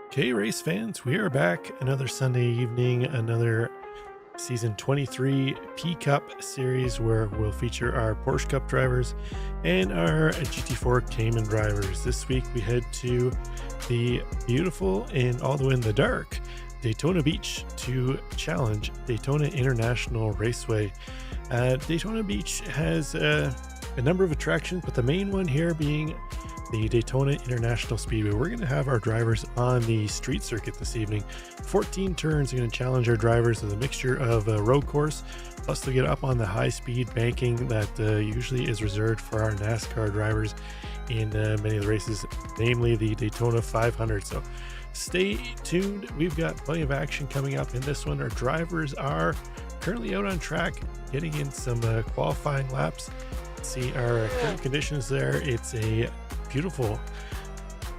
Okay, race fans, we are back another Sunday evening, another season 23 P Cup series where we'll feature our Porsche Cup drivers and our GT4 Cayman drivers. This week we head to the beautiful and all the way in the dark Daytona Beach to challenge Daytona International Raceway. Daytona Beach has a number of attractions, but the main one here being the Daytona International Speedway. We're going to have our drivers on the street circuit this evening. 14 turns are going to challenge our drivers with a mixture of road course, plus they'll get up on the high-speed banking that usually is reserved for our NASCAR drivers in many of the races, namely the Daytona 500. So stay tuned. We've got plenty of action coming up in this one. Our drivers are currently out on track, getting in some qualifying laps. See our current conditions there. It's a beautiful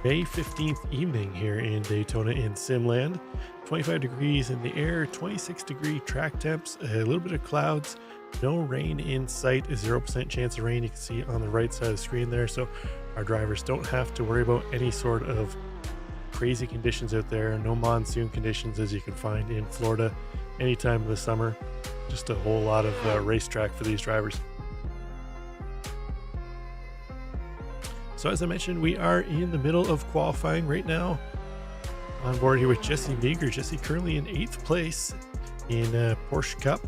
May 15th evening here in Daytona in Simland. 25 degrees in the air, 26-degree track temps, a little bit of clouds, no rain in sight, a 0% chance of rain you can see on the right side of the screen there. So our drivers don't have to worry about any sort of crazy conditions out there. No monsoon conditions as you can find in Florida any time of the summer. Just a whole lot of racetrack for these drivers. So as I mentioned, we are in the middle of qualifying right now. On board here with Jesse Meager. Jesse currently in 8th place in Porsche Cup.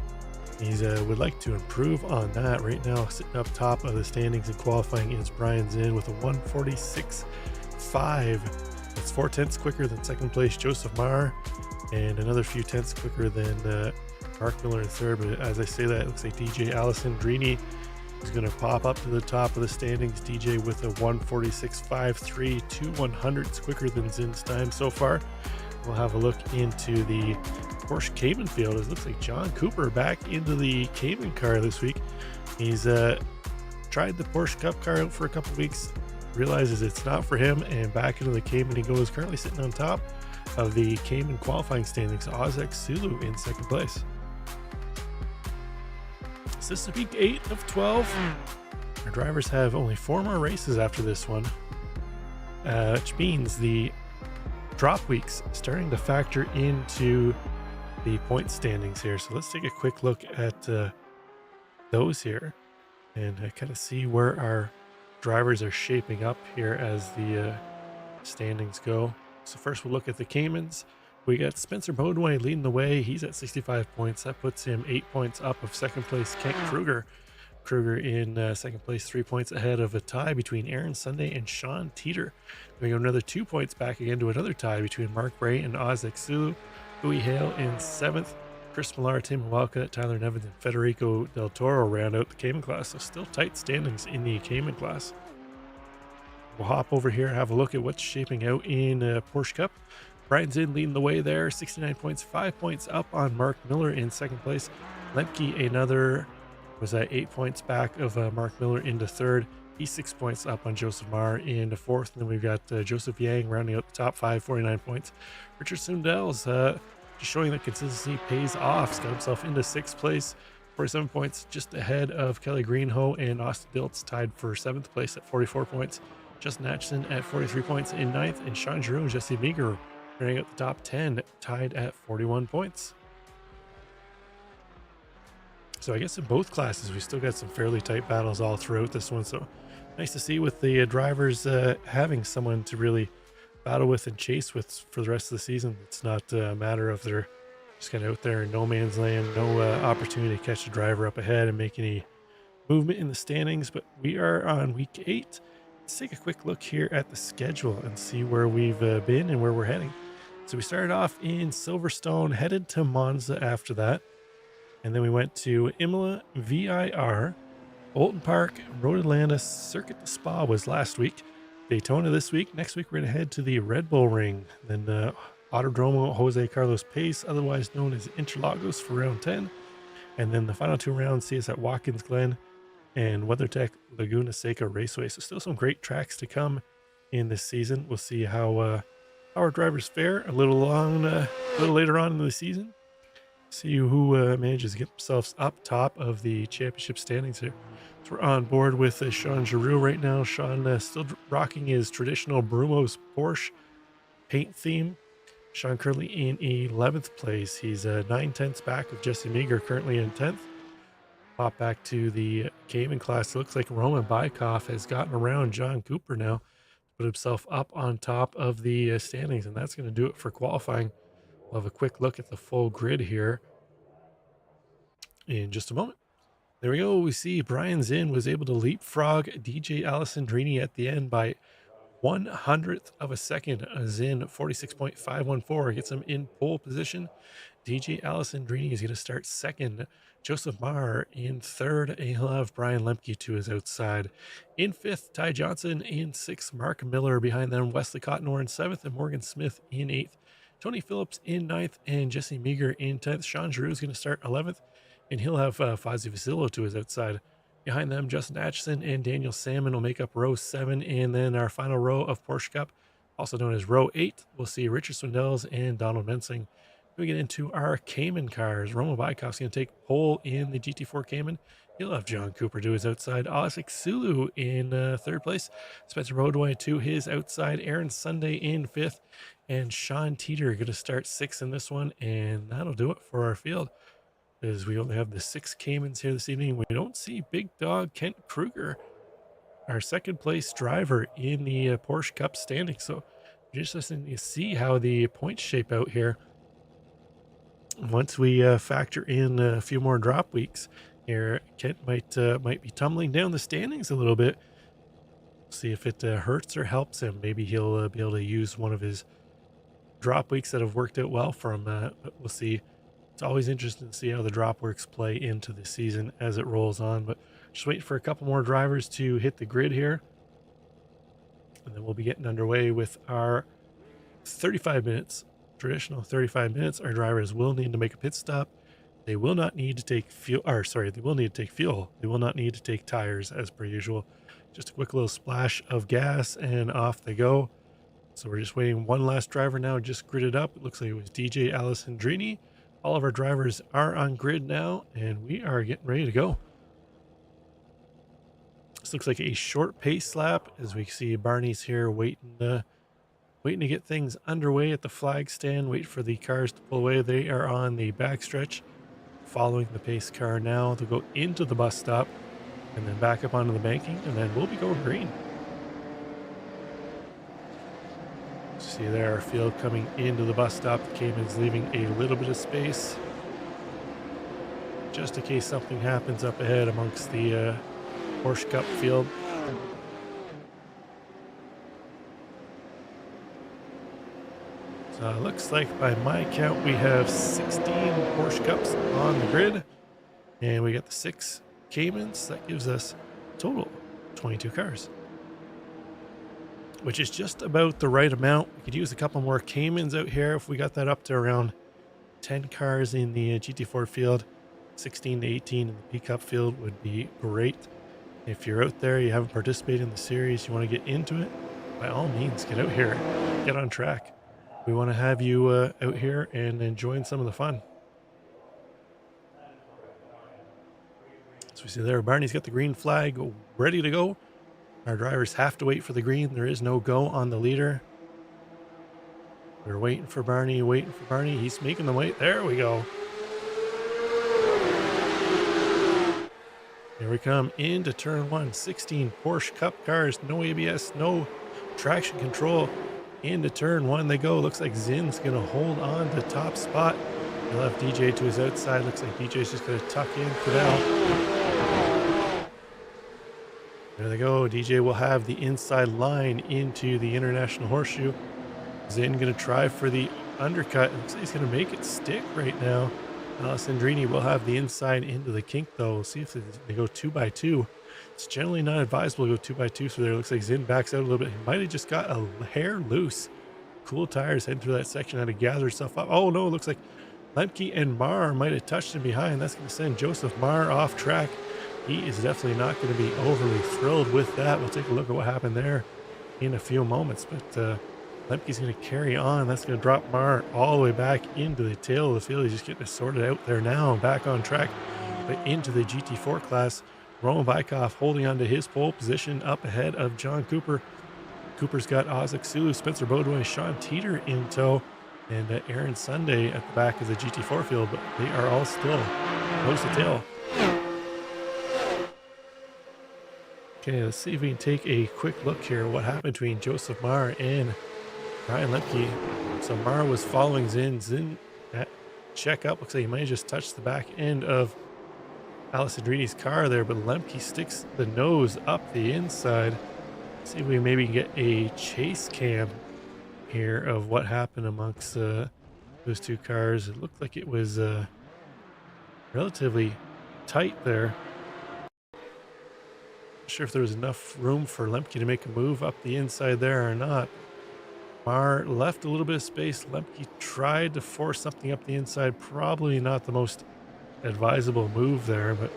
He would like to improve on that. Right now, sitting up top of the standings in qualifying is Brian Zinn with a 146.5. That's 4 tenths quicker than second place Joseph Marr, and another few tenths quicker than Mark Miller in third. But as I say that, it looks like DJ Allison Drini is going to pop up to the top of the standings. DJ with a 146.53, 2/100ths quicker than Zinn's time so far. We'll have a look into the Porsche Cayman field. It looks like John Cooper back into the Cayman car this week. He's tried the Porsche Cup car out for a couple weeks, realizes it's not for him, and back into the Cayman he goes. Currently sitting on top of the Cayman qualifying standings. Ozek Sulu in second place. So this is week 8 of 12. Our drivers have only 4 more races after this one, which means the drop weeks starting to factor into the point standings here. So let's take a quick look at those here and kind of see where our drivers are shaping up here as the standings go. So first we'll look at the Caymans. We got Spencer Bodway leading the way. He's at 65 points. That puts him 8 points up of second place Kent Kruger. Kruger in second place, 3 points ahead of a tie between Aaron Sunday and Sean Teeter. We go another 2 points back again to another tie between Mark Bray and Ozek Sulu. Louis Hale in 7th. Chris Millar, Tim Walcott, Tyler Nevins, and Federico Del Toro round out the Cayman class. So still tight standings in the Cayman class. We'll hop over here and have a look at what's shaping out in Porsche Cup. Brian Zinn leading the way there, 69 points, 5 points up on Mark Miller in second place. Lemke was at 8 points back of Mark Miller into third. He's 6 points up on Joseph Marr into fourth. And then we've got Joseph Yang rounding out the top 5, 49 points. Richard Sundell's just showing that consistency pays off. He's got himself into 6th place, 47 points, just ahead of Kelly Greenhoe, and Austin Diltz tied for 7th place at 44 points. Justin Atchison at 43 points in 9th, and Sean Giroux and Jesse Meager running out the top 10, tied at 41 points. So I guess in both classes, we still got some fairly tight battles all throughout this one. So nice to see with the drivers having someone to really battle with and chase with for the rest of the season. It's not a matter of they're just kind of out there in no man's land, no opportunity to catch a driver up ahead and make any movement in the standings. But we are on week 8. Let's take a quick look here at the schedule and see where we've been and where we're heading. So we started off in Silverstone, headed to Monza after that. And then we went to Imola, VIR, Bolton Park, Road Atlanta, Circuit de Spa was last week. Daytona this week. Next week, we're going to head to the Red Bull Ring. Then Autodromo Jose Carlos Pace, otherwise known as Interlagos, for round 10. And then the final 2 rounds see us at Watkins Glen and WeatherTech Laguna Seca Raceway. So still some great tracks to come in this season. We'll see how our drivers fare a little later on in the season. See who manages to get themselves up top of the championship standings here. So we're on board with Sean Giroux right now. Sean still rocking his traditional Brumos Porsche paint theme. Sean currently in 11th place. He's 9/10ths back of Jesse Meager, currently in 10th. Pop back to the Cayman class. It looks like Roman Bykov has gotten around John Cooper now, put himself up on top of the standings, and that's going to do it for qualifying. We'll have a quick look at the full grid here in just a moment. There we go. We see Brian Zinn was able to leapfrog DJ Alessandrini at the end by 100th of a second. Zinn 46.514 gets him in pole position. DJ Alessandrini is going to start second. Joseph Maher in third, and he'll have Brian Lemke to his outside. In fifth, Ty Johnson. In sixth, Mark Miller. Behind them, Wesley Cottonor in seventh, and Morgan Smith in eighth. Tony Phillips in ninth, and Jesse Meager in 10th. Sean Giroux is going to start 11th, and he'll have Fozzie Vasillo to his outside. Behind them, Justin Atchison and Daniel Salmon will make up row 7, and then our final row of Porsche Cup, also known as row 8, we'll see Richard Swindells and Donald Mensing. We get into our Cayman cars. Roman Bykov's going to take pole in the GT4 Cayman. He'll have John Cooper to his outside. Isaac Sulu in third place. Spencer Rodway to his outside. Aaron Sunday in fifth. And Sean Teeter going to start sixth in this one. And that'll do it for our field, as we only have the 6 Caymans here this evening. We don't see big dog Kent Kruger, our second place driver in the Porsche Cup standing. So just listening to see how the points shape out here once we factor in a few more drop weeks here. Kent might be tumbling down the standings a little bit. See if it hurts or helps him. Maybe he'll be able to use one of his drop weeks that have worked out well for him. But we'll see. It's always interesting to see how the drop works play into the season as it rolls on. But just waiting for a couple more drivers to hit the grid here, and then we'll be getting underway with our 35 minutes. Traditional 35 minutes. Our drivers will need to make a pit stop. They will not need to take fuel, they will need to take fuel. They will not need to take tires as per usual. Just a quick little splash of gas and off they go. So we're just waiting. One last driver now just gridded up. It looks like it was DJ Alessandrini. All of our drivers are on grid now, and we are getting ready to go. This looks like a short pace lap, as we see Barney's here waiting to get things underway at the flag stand. Wait for the cars to pull away. They are on the backstretch, following the pace car now. They'll go into the bus stop and then back up onto the banking, and then we'll be going green. See there, our field coming into the bus stop. The Cayman's leaving a little bit of space, just in case something happens up ahead amongst the Porsche Cup field. Looks like by my count we have 16 Porsche Cups on the grid, and we got the 6 Caymans. That gives us a total 22 cars, which is just about the right amount. We could use a couple more Caymans out here. If we got that up to around 10 cars in the GT4 field, 16 to 18 in the P Cup field would be great. If you're out there, you haven't participated in the series, you want to get into it, by all means, get out here, get on track. We want to have you out here and enjoying some of the fun. So we see there, Barney's got the green flag ready to go. Our drivers have to wait for the green. There is no go on the leader. We're waiting for Barney, He's making the wait. There we go. Here we come into turn 1. 16 Porsche Cup cars, no ABS, no traction control. Into turn 1 they go. Looks like Zinn's going to hold on to top spot. He'll have DJ to his outside. Looks like DJ's just going to tuck in for now. There they go. DJ will have the inside line into the International Horseshoe. Zinn going to try for the undercut. Looks like he's going to make it stick right now. Alessandrini will have the inside into the kink though. We'll see if they go 2x2. It's generally not advisable to go 2x2, so there looks like Zinn backs out a little bit. He might have just got a hair loose. Cool tires heading through that section, had to gather himself up. Oh no, it looks like Lemke and Marr might have touched him behind. That's going to send Joseph Marr off track. He is definitely not going to be overly thrilled with that. We'll take a look at what happened there in a few moments, but Lemke's going to carry on. That's going to drop Marr all the way back into the tail of the field. He's just getting it sorted out there now, back on track, but into the GT4 class. Roman Bykov holding on to his pole position up ahead of John Cooper. Cooper's got Isaac Sulu, Spencer Bodway, Sean Teeter in tow. and Aaron Sunday at the back of the GT4 field, but they are all still nose to tail. Okay, let's see if we can take a quick look here. What happened between Joseph Marr and Brian Lemke? So Marr was following Zin. Zin at check up. Looks like he might have just touched the back end of Alessandrini's car there, but Lemke sticks the nose up the inside. Let's see if we maybe get a chase cam here of what happened amongst those two cars. It looked like it was relatively tight there. Not sure if there was enough room for Lemke to make a move up the inside there or not. Marr left a little bit of space. Lemke tried to force something up the inside. Probably not the most advisable move there, but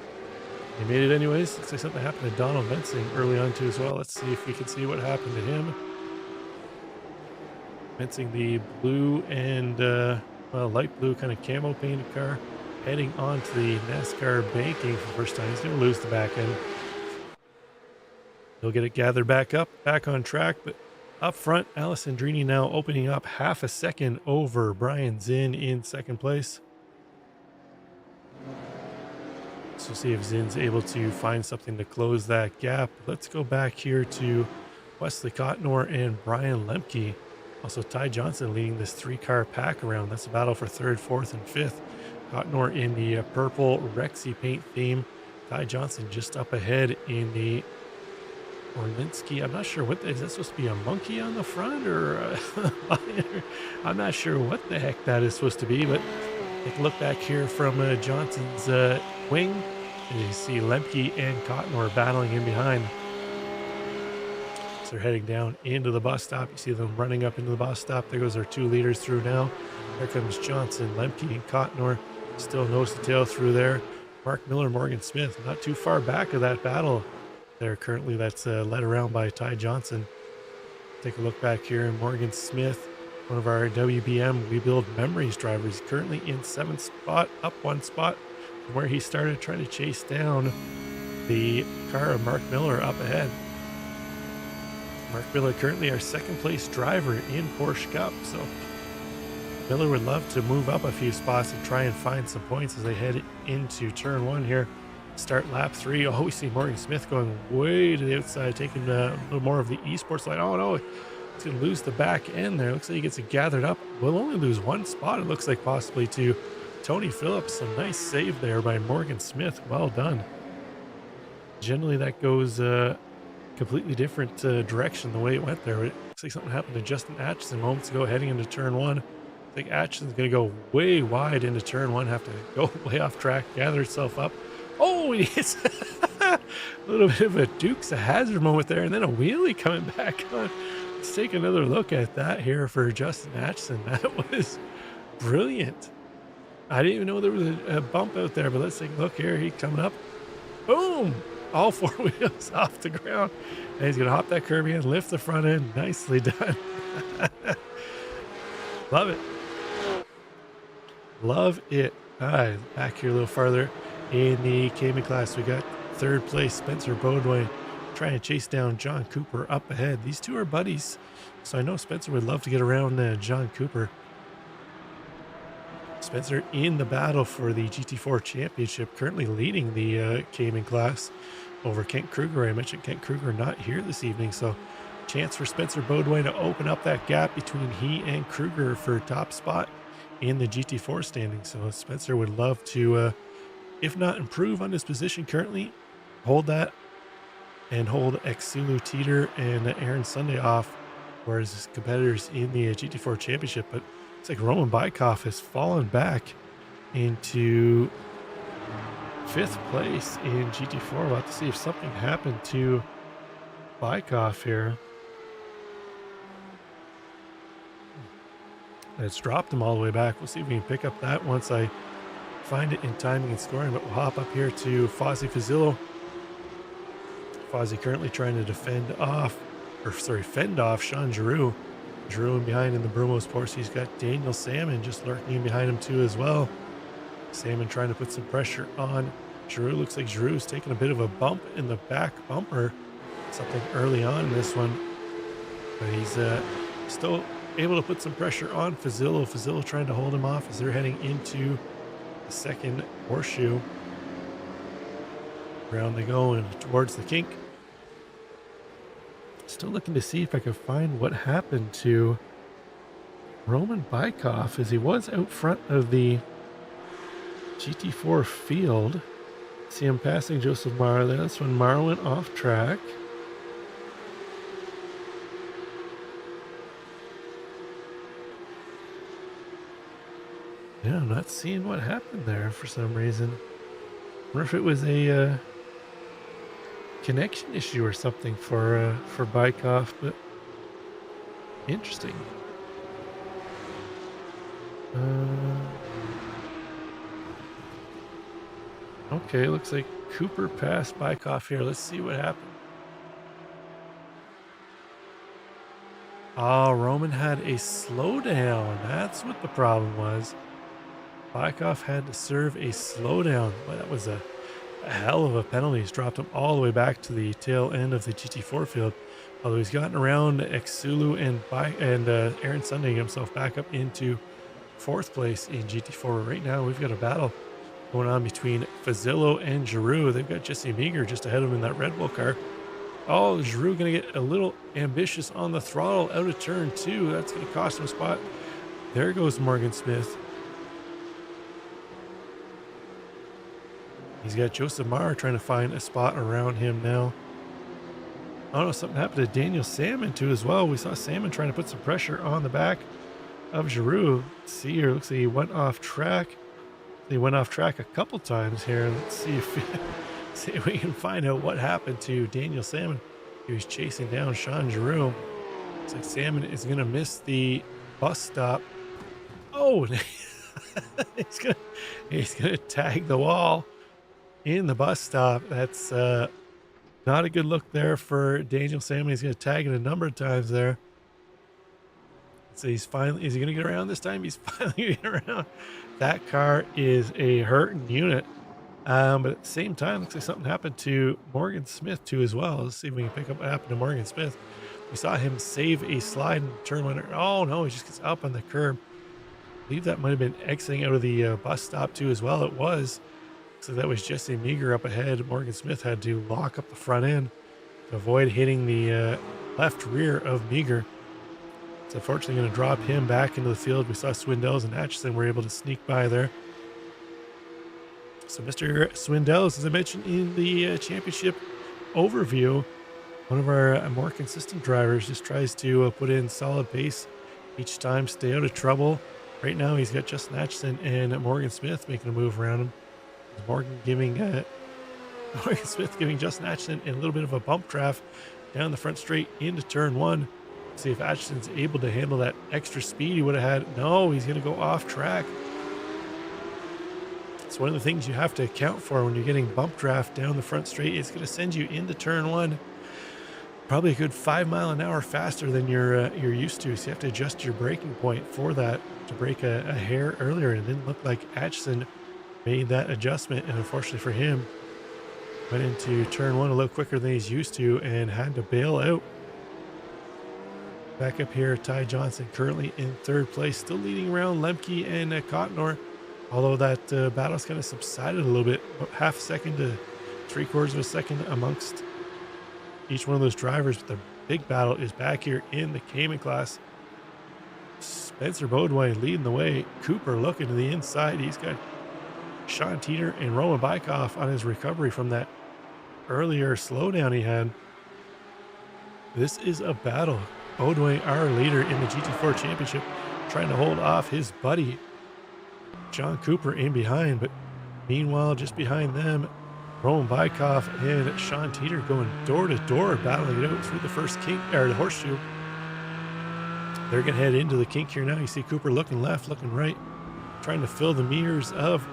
he made it anyways. Looks like something happened to Donald Mensing early on too as well. Let's see if we can see what happened to him. Mensing, the blue and well, light blue kind of camo painted car, heading onto the NASCAR banking for the first time. He's going to lose the back end. He'll get it gathered back up, back on track, but up front, Alessandrini now opening up half a second over Brian Zinn in second place. So see if Zinn's able to find something to close that gap. Let's go back here to Wesley Cotnor and Brian Lemke. Also Ty Johnson leading this 3-car pack around. That's a battle for 3rd, 4th, and 5th. Cotnor in the purple Rexy paint theme. Ty Johnson just up ahead in the Orlinski. I'm not sure what is that supposed to be, a monkey on the front, or I'm not sure what the heck that is supposed to be, but take a look back here from Johnson's wing, and you see Lemke and Cotnor battling in behind. So they're heading down into the bus stop. You see them running up into the bus stop. There goes our 2 leaders through now. There comes Johnson, Lemke, and Cotnor still nose to tail through there. Mark Miller, Morgan Smith, not too far back of that battle there currently. That's led around by Ty Johnson. Take a look back here. Morgan Smith, one of our WBM We Build Memories drivers, currently in 7th spot, up 1 spot from where he started, trying to chase down the car of Mark Miller up ahead. Mark Miller currently our 2nd place driver in Porsche Cup, so Miller would love to move up a few spots and try and find some points as they head into turn 1 here. Start lap 3. Oh, we see Morgan Smith going way to the outside, taking a little more of the esports line. Oh no, he's going to lose the back end there. Looks like he gets it gathered up. We'll only lose 1 spot, it looks like, possibly to Tony Phillips. A nice save there by Morgan Smith. Well done. Generally that goes completely different direction the way it went there. It looks like something happened to Justin Atchison moments ago heading into turn 1. I think Atchison's going to go way wide into turn 1, have to go way off track, gather itself up. Oh, it's a little bit of a Dukes of Hazzard moment there, and then a wheelie coming back on. Let's take another look at that here for Justin Atchison. That was brilliant. I didn't even know there was a bump out there, but let's take a look here. He's coming up. Boom! All 4 wheels off the ground. And he's going to hop that curb in, lift the front end. Nicely done. Love it. Love it. All right, back here a little farther. In the Cayman class, we got 3rd place Spencer Bodway trying to chase down John Cooper up ahead. These 2 are buddies, so I know Spencer would love to get around John Cooper. Spencer in the battle for the GT4 championship, currently leading the Cayman class over Kent Kruger. I mentioned Kent Kruger not here this evening, so chance for Spencer Bodway to open up that gap between he and Kruger for top spot in the GT4 standing. So Spencer would love to if not improve on his position currently, hold that and hold Exulu Teeter and Aaron Sunday off, whereas his competitors in the GT4 championship. But it's like Roman Bykov has fallen back into 5th place in GT4. We'll have to see if something happened to Bykov here. It's dropped him all the way back. We'll see if we can pick up that once I find it in timing and scoring, but we'll hop up here to Fozzie Fazillo. Fozzie currently trying to fend off Sean Giroux. Giroux in behind in the Brumos Porsche. He's got Daniel Salmon just lurking in behind him too as well. Salmon trying to put some pressure on Giroux. Looks like Giroux's taking a bit of a bump in the back bumper. Something early on in this one. But he's still able to put some pressure on Fazillo. Fazillo trying to hold him off as they're heading into the second horseshoe. Around they go and towards the kink. Still looking to see if I can find what happened to Roman Bykov, as he was out front of the GT4 field. See him passing Joseph Mara there. That's when Mara went off track. Yeah, I'm not seeing what happened there for some reason. I wonder if it was a connection issue or something for Bykov, but interesting. Okay, looks like Cooper passed Bykov here. Let's see what happened. Oh, Roman had a slowdown. That's what the problem was. Bykov had to serve a slowdown. Well, that was a hell of a penalty. He's dropped him all the way back to the tail end of the GT4 field. Although he's gotten around Exulu and Aaron Sunday himself back up into 4th place in GT4. Right now, we've got a battle going on between Fazillo and Giroux. They've got Jesse Meager just ahead of him in that Red Bull car. Oh, Giroux going to get a little ambitious on the throttle out of turn 2. That's going to cost him a spot. There goes Morgan Smith. He's got Joseph Mara trying to find a spot around him now. I don't know, something happened to Daniel Salmon too as well. We saw Salmon trying to put some pressure on the back of Giroux. Let's see here, looks like he went off track. He went off track a couple times here. Let's see if we can find out what happened to Daniel Salmon. He was chasing down Sean Giroux. Looks like Salmon is going to miss the bus stop. Oh, he's gonna tag the wall in the bus stop. That's not a good look there for Daniel Salmon. He's going to tag it a number of times there. So is he going to get around this time? He's finally going to get around. That car is a hurting unit. But at the same time, looks like something happened to Morgan Smith too as well. Let's see if we can pick up what happened to Morgan Smith. We saw him save a slide in turn 1. Oh no, he just gets up on the curb. I believe that might have been exiting out of the bus stop too as well. It was. So that was Jesse Meager up ahead. Morgan Smith had to lock up the front end to avoid hitting the left rear of Meager. It's unfortunately going to drop him back into the field. We saw Swindells and Atchison were able to sneak by there. So Mr. Swindells, as I mentioned in the championship overview, one of our more consistent drivers, just tries to put in solid pace each time, stay out of trouble. Right now he's got Justin Atchison and Morgan Smith making a move around him. Morgan Smith giving Justin Atchison a little bit of a bump draft down the front straight into turn 1. See if Atchison's able to handle that extra speed he would have had. No, he's going to go off track. It's one of the things you have to account for when you're getting bump draft down the front straight. It's going to send you into turn 1 probably a good 5 miles an hour faster than you're used to. So you have to adjust your braking point for that to brake a hair earlier. And it didn't look like Atchison made that adjustment, and unfortunately for him, went into turn 1 a little quicker than he's used to and had to bail out. Back up here, Ty Johnson currently in 3rd place, still leading around Lemke and Cottonor, although that battle's kind of subsided a little bit, about half a second to 3/4 of a second amongst each one of those drivers. But the big battle is back here in the Cayman class. Spencer Bodway leading the way. Cooper looking to the inside. He's got Sean Teeter and Roman Bykov on his recovery from that earlier slowdown he had. This is a battle. Bodway, our leader in the GT4 championship, trying to hold off his buddy John Cooper in behind, but meanwhile, just behind them, Roman Bykov and Sean Teeter going door to door, battling it out through the first kink, or the horseshoe. They're going to head into the kink here now. You see Cooper looking left, looking right, trying to fill the mirrors of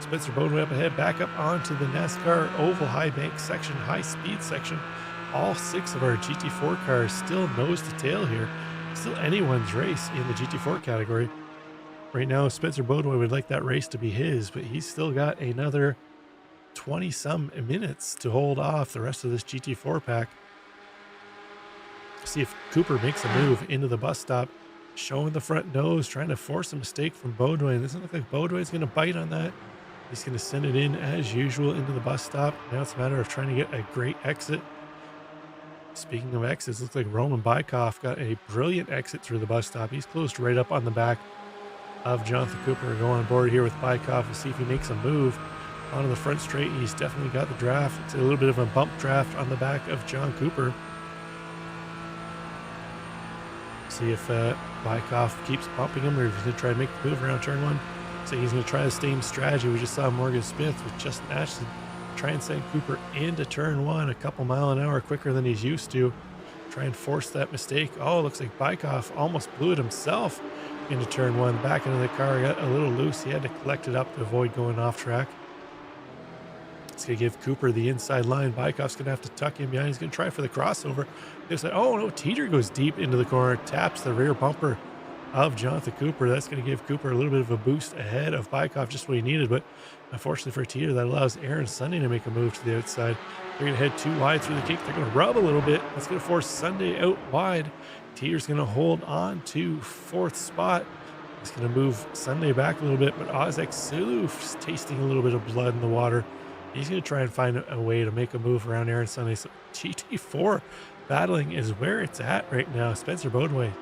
Spencer Bodway up ahead, back up onto the NASCAR oval high bank section, high speed section. All 6 of our GT4 cars still nose to tail here. Still anyone's race in the GT4 category. Right now, Spencer Bodway would like that race to be his, but he's still got another 20 some minutes to hold off the rest of this GT4 pack. See if Cooper makes a move into the bus stop. showing the front nose, trying to force a mistake from Baudouin. It doesn't look like Baudouin's going to bite on that. He's going to send it in as usual into the bus stop. Now it's a matter of trying to get a great exit. Speaking of exits, looks like Roman Bykov got a brilliant exit through the bus stop. He's closed right up on the back of Jonathan Cooper. Go on board here with Bykov and see if he makes a move onto the front straight. He's definitely got the draft. It's a little bit of a bump draft on the back of John Cooper. See if Bykov keeps bumping him or if he's going to try to make the move around turn one. So he's going to try the same strategy we just saw Morgan Smith with Justin Ashton. Try and send Cooper into turn one a couple mile an hour quicker than he's used to. Try and force that mistake. Oh, looks like Bykov almost blew it himself into turn one. Back into the car, got a little loose. He had to collect it up to avoid going off track. It's going to give Cooper the inside line. Bykov's going to have to tuck in behind. He's going to try for the crossover. It's like, oh no, Teeter goes deep into the corner, taps the rear bumper of Jonathan Cooper. That's going to give Cooper a little bit of a boost ahead of Bykov, just what he needed. But unfortunately for Teeter, that allows Aaron Sunday to make a move to the outside. They're going to head too wide through the kink. They're going to rub a little bit. That's going to force Sunday out wide. Teeter's going to hold on to fourth spot. He's going to move Sunday back a little bit, but Ozek Sulu is tasting a little bit of blood in the water. He's going to try and find a way to make a move around Aaron Sunday. So GT4 battling is where it's at right now. Spencer Baudouin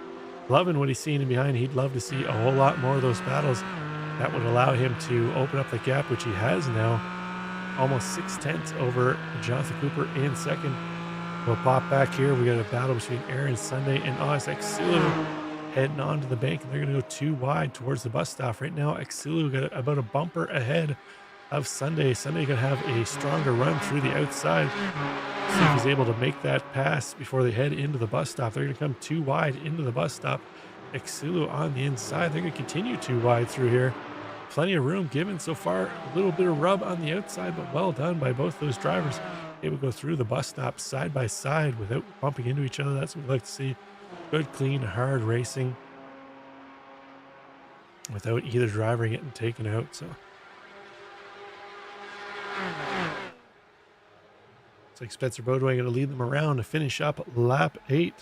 loving what he's seeing in behind. He'd love to see a whole lot more of those battles. That would allow him to open up the gap, which he has now. Almost 6/10 over Jonathan Cooper in second. We'll pop back here. We got a battle between Aaron Sunday and Exilu heading on to the bank, and they're going to go too wide towards the bus stop. Right now, Exilu got about a bumper ahead of Sunday. Sunday going to have a stronger run through the outside. See if he's able to make that pass before they head into the bus stop. They're going to come too wide into the bus stop. Exilu on the inside. They're going to continue too wide through here. Plenty of room given so far. A little bit of rub on the outside, but well done by both those drivers. Able to go through the bus stop side by side without bumping into each other. That's what we like to see. Good, clean, hard racing without either driver getting taken out. So it's like Spencer Baudouin going to lead them around to finish up lap 8.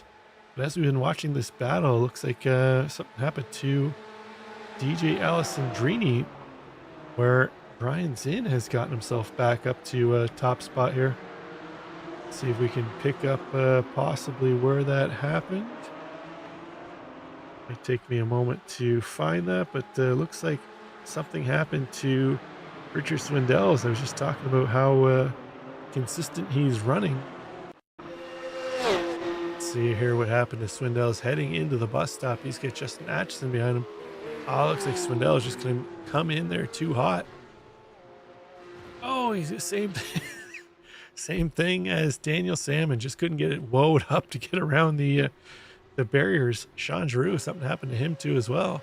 But as we've been watching this battle, it looks like something happened to DJ Alessandrini, where Brian Zinn has gotten himself back up to top spot here. Let's see if we can pick up possibly where that happened. Might take me a moment to find that, but looks like something happened to Richard Swindell's. I was just talking about how consistent he's running. Let's see here what happened to Swindell's heading into the bus stop. He's got Justin Atchison behind him. Oh, looks like Swindell is just going to come in there too hot. Oh, he's the same thing. Same thing as Daniel Salmon. Just couldn't get it woed up to get around the barriers. Sean Giroux, something happened to him too as well.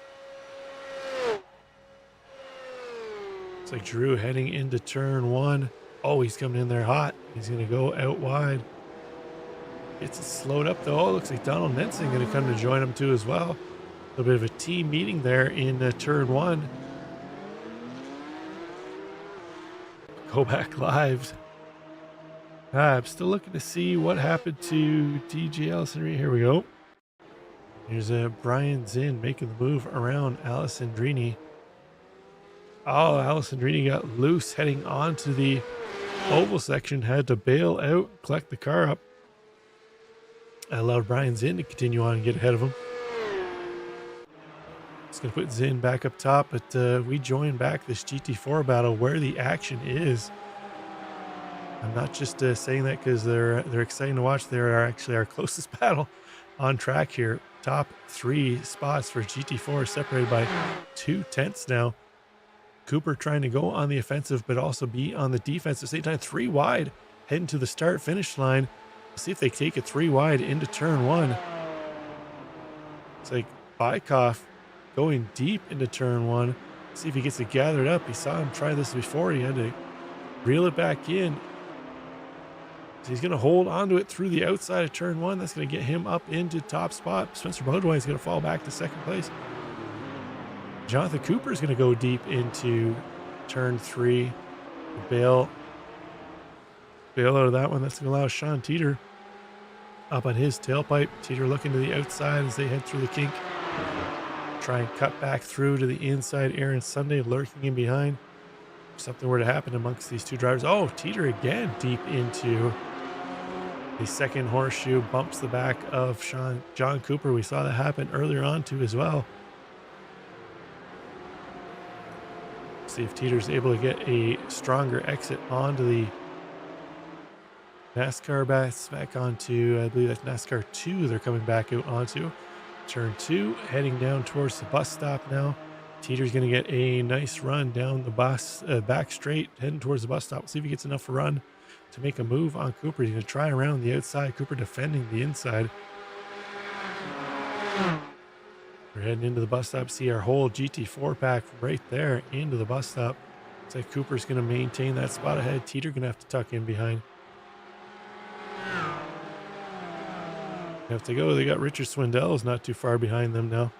Looks like Giroux heading into turn one. Oh, he's coming in there hot. He's going to go out wide. Gets it slowed up though. Oh, looks like Donald Nenson going to come to join him too as well. A little bit of a team meeting there in turn one. Go back live. I'm still looking to see what happened to DJ Alessandrini. Here we go. Here's Brian Zinn making the move around Alessandrini. Oh, Alessandrini got loose heading onto the oval section. Had to bail out, collect the car up. That allowed Brian Zinn to continue on and get ahead of him. It's going to put Zinn back up top, but we join back this GT4 battle where the action is. I'm not just saying that because they're exciting to watch. They're actually our closest battle on track here. Top 3 spots for GT4 separated by 2/10 now. Cooper trying to go on the offensive, but also be on the defense at the same time. 3 wide, heading to the start-finish line. Let's see if they take it 3 wide into turn 1. It's like Bykov going deep into turn 1. See if he gets it gathered up. He saw him try this before. He had to reel it back in. So he's going to hold onto it through the outside of turn 1. That's going to get him up into top spot. Spencer Baudouin is going to fall back to second place. Jonathan Cooper is going to go deep into turn 3. Bail out of that one. That's going to allow Sean Teeter up on his tailpipe. Teeter looking to the outside as they head through the kink. Try and cut back through to the inside. Aaron Sunday lurking in behind. If something were to happen amongst these two drivers. Oh, teeter again deep into the second horseshoe. Bumps the back of John Cooper. We saw that happen earlier on too as well. See if Teeter's able to get a stronger exit onto the NASCAR back onto, I believe that's NASCAR 2 they're coming back out onto. Turn 2, heading down towards the bus stop now. Teeter's going to get a nice run down the bus, back straight, heading towards the bus stop. See if he gets enough run to make a move on Cooper. He's going to try around the outside. Cooper defending the inside. We're heading into the bus stop. See our whole GT4 pack right there into the bus stop. Looks like Cooper's going to maintain that spot ahead. Teeter going to have to tuck in behind. Have to go. They got Richard Swindell's not too far behind them now.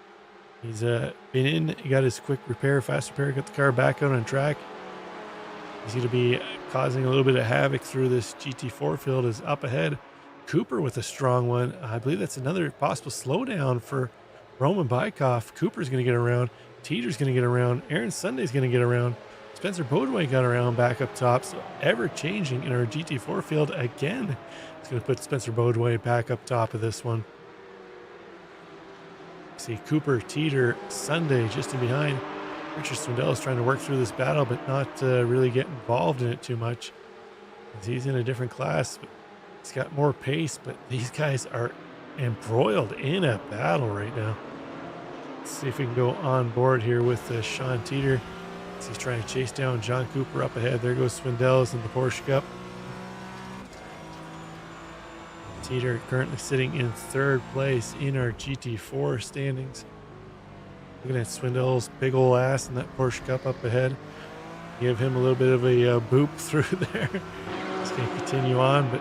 He's been in. He got his quick repair, fast repair, got the car back out on track. He's going to be causing a little bit of havoc through this GT4 field. Is up ahead. Cooper with a strong one. I believe that's another possible slowdown for Roman Bykoff. Cooper's going to get around. Teeter's going to get around. Aaron Sunday's going to get around. Spencer Bodway got around back up top. So ever changing in our GT4 field again. It's going to put Spencer Bodway back up top of this one. See Cooper, Teeter, Sunday just in behind. Richard Swindell is trying to work through this battle, but not really get involved in it too much. He's in a different class, but he's got more pace. But these guys are embroiled in a battle right now. Let's see if we can go on board here with Sean Teeter. He's trying to chase down John Cooper up ahead. There goes Swindell's in the Porsche Cup. Teeter currently sitting in third place in our GT4 standings. Looking at Swindell's big ol' ass in that Porsche Cup up ahead. Give him a little bit of a boop through there. He's going to continue on, but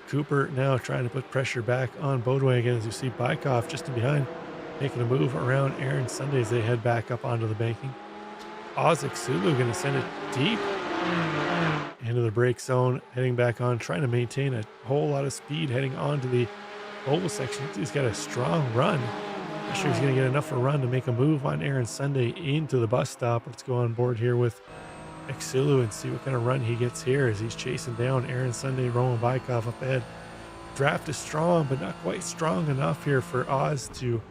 Cooper now trying to put pressure back on Bodway again, as you see Bykoff just in behind, making a move around Aaron Sunday as they head back up onto the banking. Ozek Sulu going to send it deep into the brake zone, heading back on, trying to maintain a whole lot of speed heading onto the oval section. He's got a strong run. Not sure he's going to get enough of a run to make a move on Aaron Sunday into the bus stop. Let's go on board here with Exulu and see what kind of run he gets here as he's chasing down Aaron Sunday, Roman Bykoff up ahead. Draft is strong, but not quite strong enough here for Oz to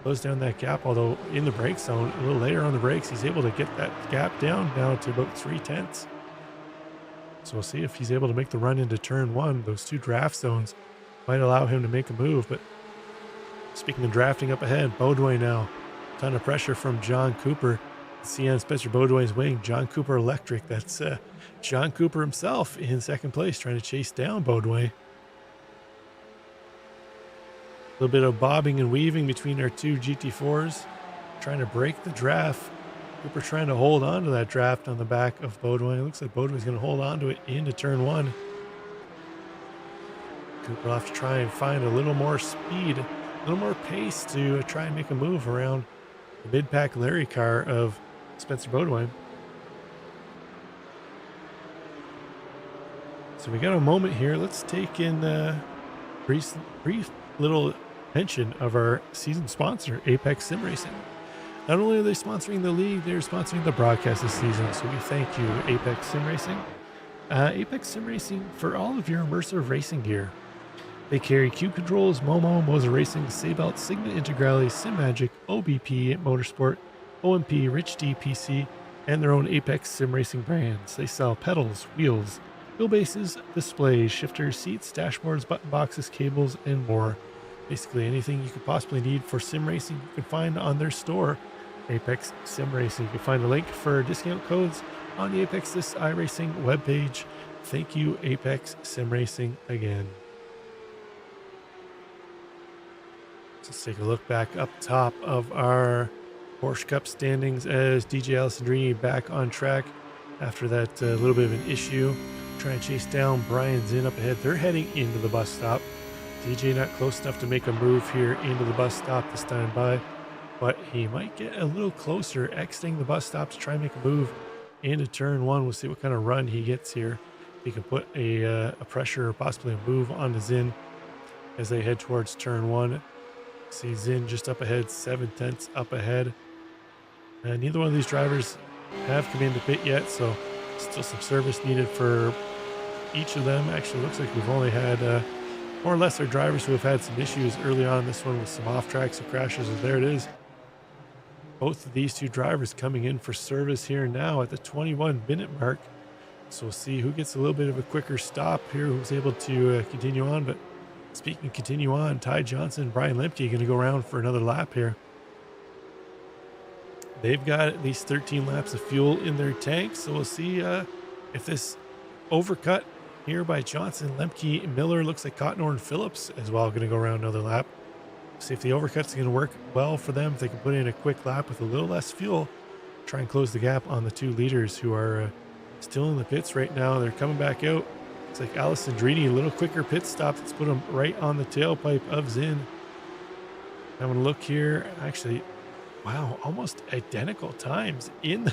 close down that gap, although in the brake zone, a little later on the brakes, he's able to get that gap down now to about 3/10. So we'll see if he's able to make the run into turn one. Those two draft zones might allow him to make a move, but speaking of drafting up ahead, Bodway now, ton of pressure from John Cooper. See on Spencer Bodway's wing, John Cooper Electric. That's John Cooper himself in second place, trying to chase down Bodway. A little bit of bobbing and weaving between our two GT4s, trying to break the draft. Cooper trying to hold on to that draft on the back of Bodway. It looks like Bodway's going to hold on to it into turn one. Cooper will have to try and find a little more speed, a little more pace to try and make a move around the mid-pack Larry car of Spencer Bodway. So we got a moment here. Let's take in brief little mention of our season sponsor, Apex Sim Racing. Not only are they sponsoring the league, they're sponsoring the broadcast this season. So we thank you, Apex Sim Racing. Apex Sim Racing for all of your immersive racing gear. They carry Cube Controls, Momo, Moza Racing, Saybelt, Sigma Integrale, SimMagic, OBP, Motorsport, OMP, Rich D PC, and their own Apex Sim Racing brands. They sell pedals, wheels, wheelbases, displays, shifters, seats, dashboards, button boxes, cables, and more. Basically anything you could possibly need for sim racing you can find on their store, Apex Sim Racing. You can find a link for discount codes on the Apex This iRacing webpage. Thank you, Apex Sim Racing, again. Let's take a look back up top of our Porsche Cup standings as DJ Alessandrini back on track after that little bit of an issue. Trying to chase down Brian Zinn up ahead. They're heading into the bus stop. DJ not close enough to make a move here into the bus stop this time by, but he might get a little closer exiting the bus stop to try and make a move into turn one. We'll see what kind of run he gets here. He can put a pressure or possibly a move on the Zinn as they head towards turn one. See Zin just up ahead, 7/10 up ahead. Neither one of these drivers have come into pit yet, so still some service needed for each of them. Actually, looks like we've only had more or less our drivers who have had some issues early on in this one with some off tracks or crashes. And there it is. Both of these two drivers coming in for service here now at the 21-minute mark. So we'll see who gets a little bit of a quicker stop here, who's able to continue on. But speaking of continue on, Ty Johnson and Brian Lemke going to go around for another lap here. They've got at least 13 laps of fuel in their tanks. So we'll see if this overcut here by Johnson, Lemke, Miller, looks like Cotnor and Phillips as well going to go around another lap. See if the overcut's going to work well for them. If they can put in a quick lap with a little less fuel, try and close the gap on the two leaders who are still in the pits right now. They're coming back out. It's like Alessandrini, a little quicker pit stop. Let's put them right on the tailpipe of Zin. I'm going to look here. Actually, wow, almost identical times in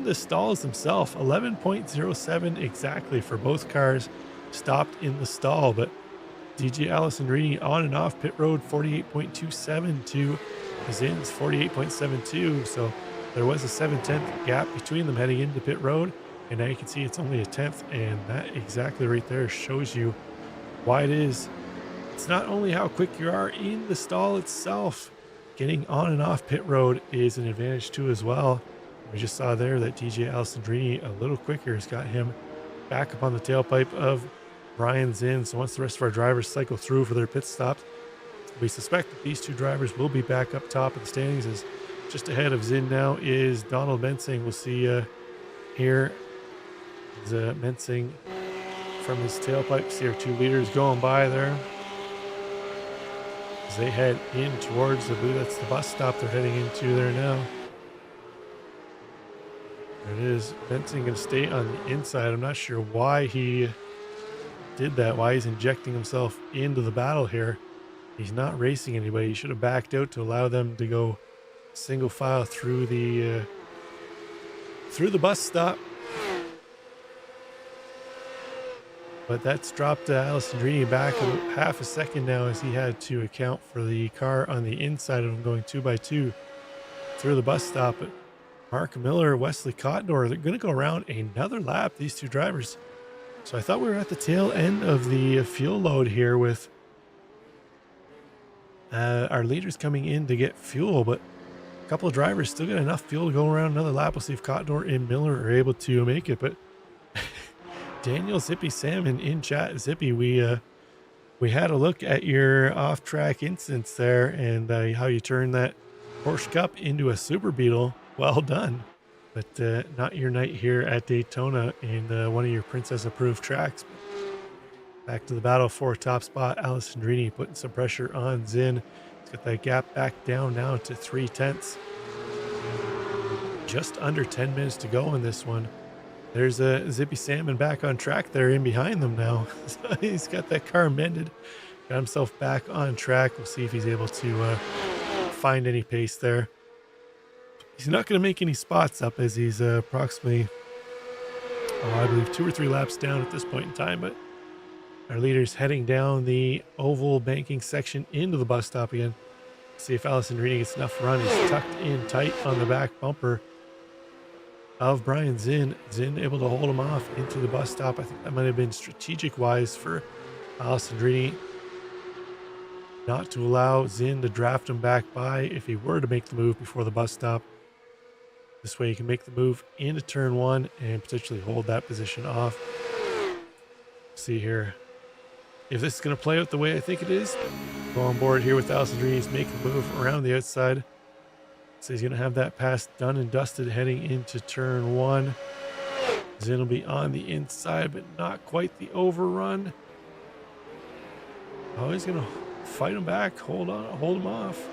the stalls themselves. 11.07 exactly for both cars stopped in the stall. But DJ Alessandrini on and off pit road, 48.27 to Zin's 48.72. So there was a 7/10 gap between them heading into pit road. And now you can see it's only a 10th. And that exactly right there shows you why it is. It's not only how quick you are in the stall itself, getting on and off pit road is an advantage too as well. We just saw there that DJ Alessandrini a little quicker has got him back up on the tailpipe of Brian Zin. So once the rest of our drivers cycle through for their pit stops, we suspect that these two drivers will be back up top of the standings. As just ahead of Zin now is Donald Mensing. We'll see here is Mensing from his tailpipe. See our two leaders going by there as they head in towards I believe that's the bus stop they're heading into there now. There it is. Mensing going to stay on the inside. I'm not sure why he did that, why he's injecting himself into the battle here. He's not racing anybody. He should have backed out to allow them to go single file through the bus stop. But that's dropped Alessandrini back about half a second now, as he had to account for the car on the inside of him going 2x2 through the bus stop. But Mark Miller, Wesley Cotnor, they're going to go around another lap, these two drivers. So I thought we were at the tail end of the fuel load here with our leaders coming in to get fuel, but a couple of drivers still got enough fuel to go around another lap. We'll see if Cotnor and Miller are able to make it. But Daniel Zippy Salmon in chat, Zippy, we had a look at your off-track instance there and how you turned that Porsche Cup into a Super Beetle. Well done. But not your night here at Daytona in one of your Princess-approved tracks. Back to the battle for top spot. Alessandrini putting some pressure on Zin. He's got that gap back down now to 3/10. Just under 10 minutes to go in this one. There's a Zippy Salmon back on track there in behind them now. So he's got that car mended. Got himself back on track. We'll see if he's able to find any pace there. He's not going to make any spots up as he's approximately, I believe, 2 or 3 laps down at this point in time. But our leader's heading down the oval banking section into the bus stop again. See if Alessandrini gets enough run. He's tucked in tight on the back bumper of Brian Zin. Zin able to hold him off into the bus stop. I think that might have been strategic wise for Alessandrini not to allow Zin to draft him back by if he were to make the move before the bus stop. This way he can make the move into turn 1 and potentially hold that position off. See here if this is going to play out the way I think it is. Go on board here with Alessandrini. He's making a move around the outside. So he's going to have that pass done and dusted heading into turn 1. Zin will be on the inside, but not quite the overrun. Oh, he's going to fight him back, hold him off.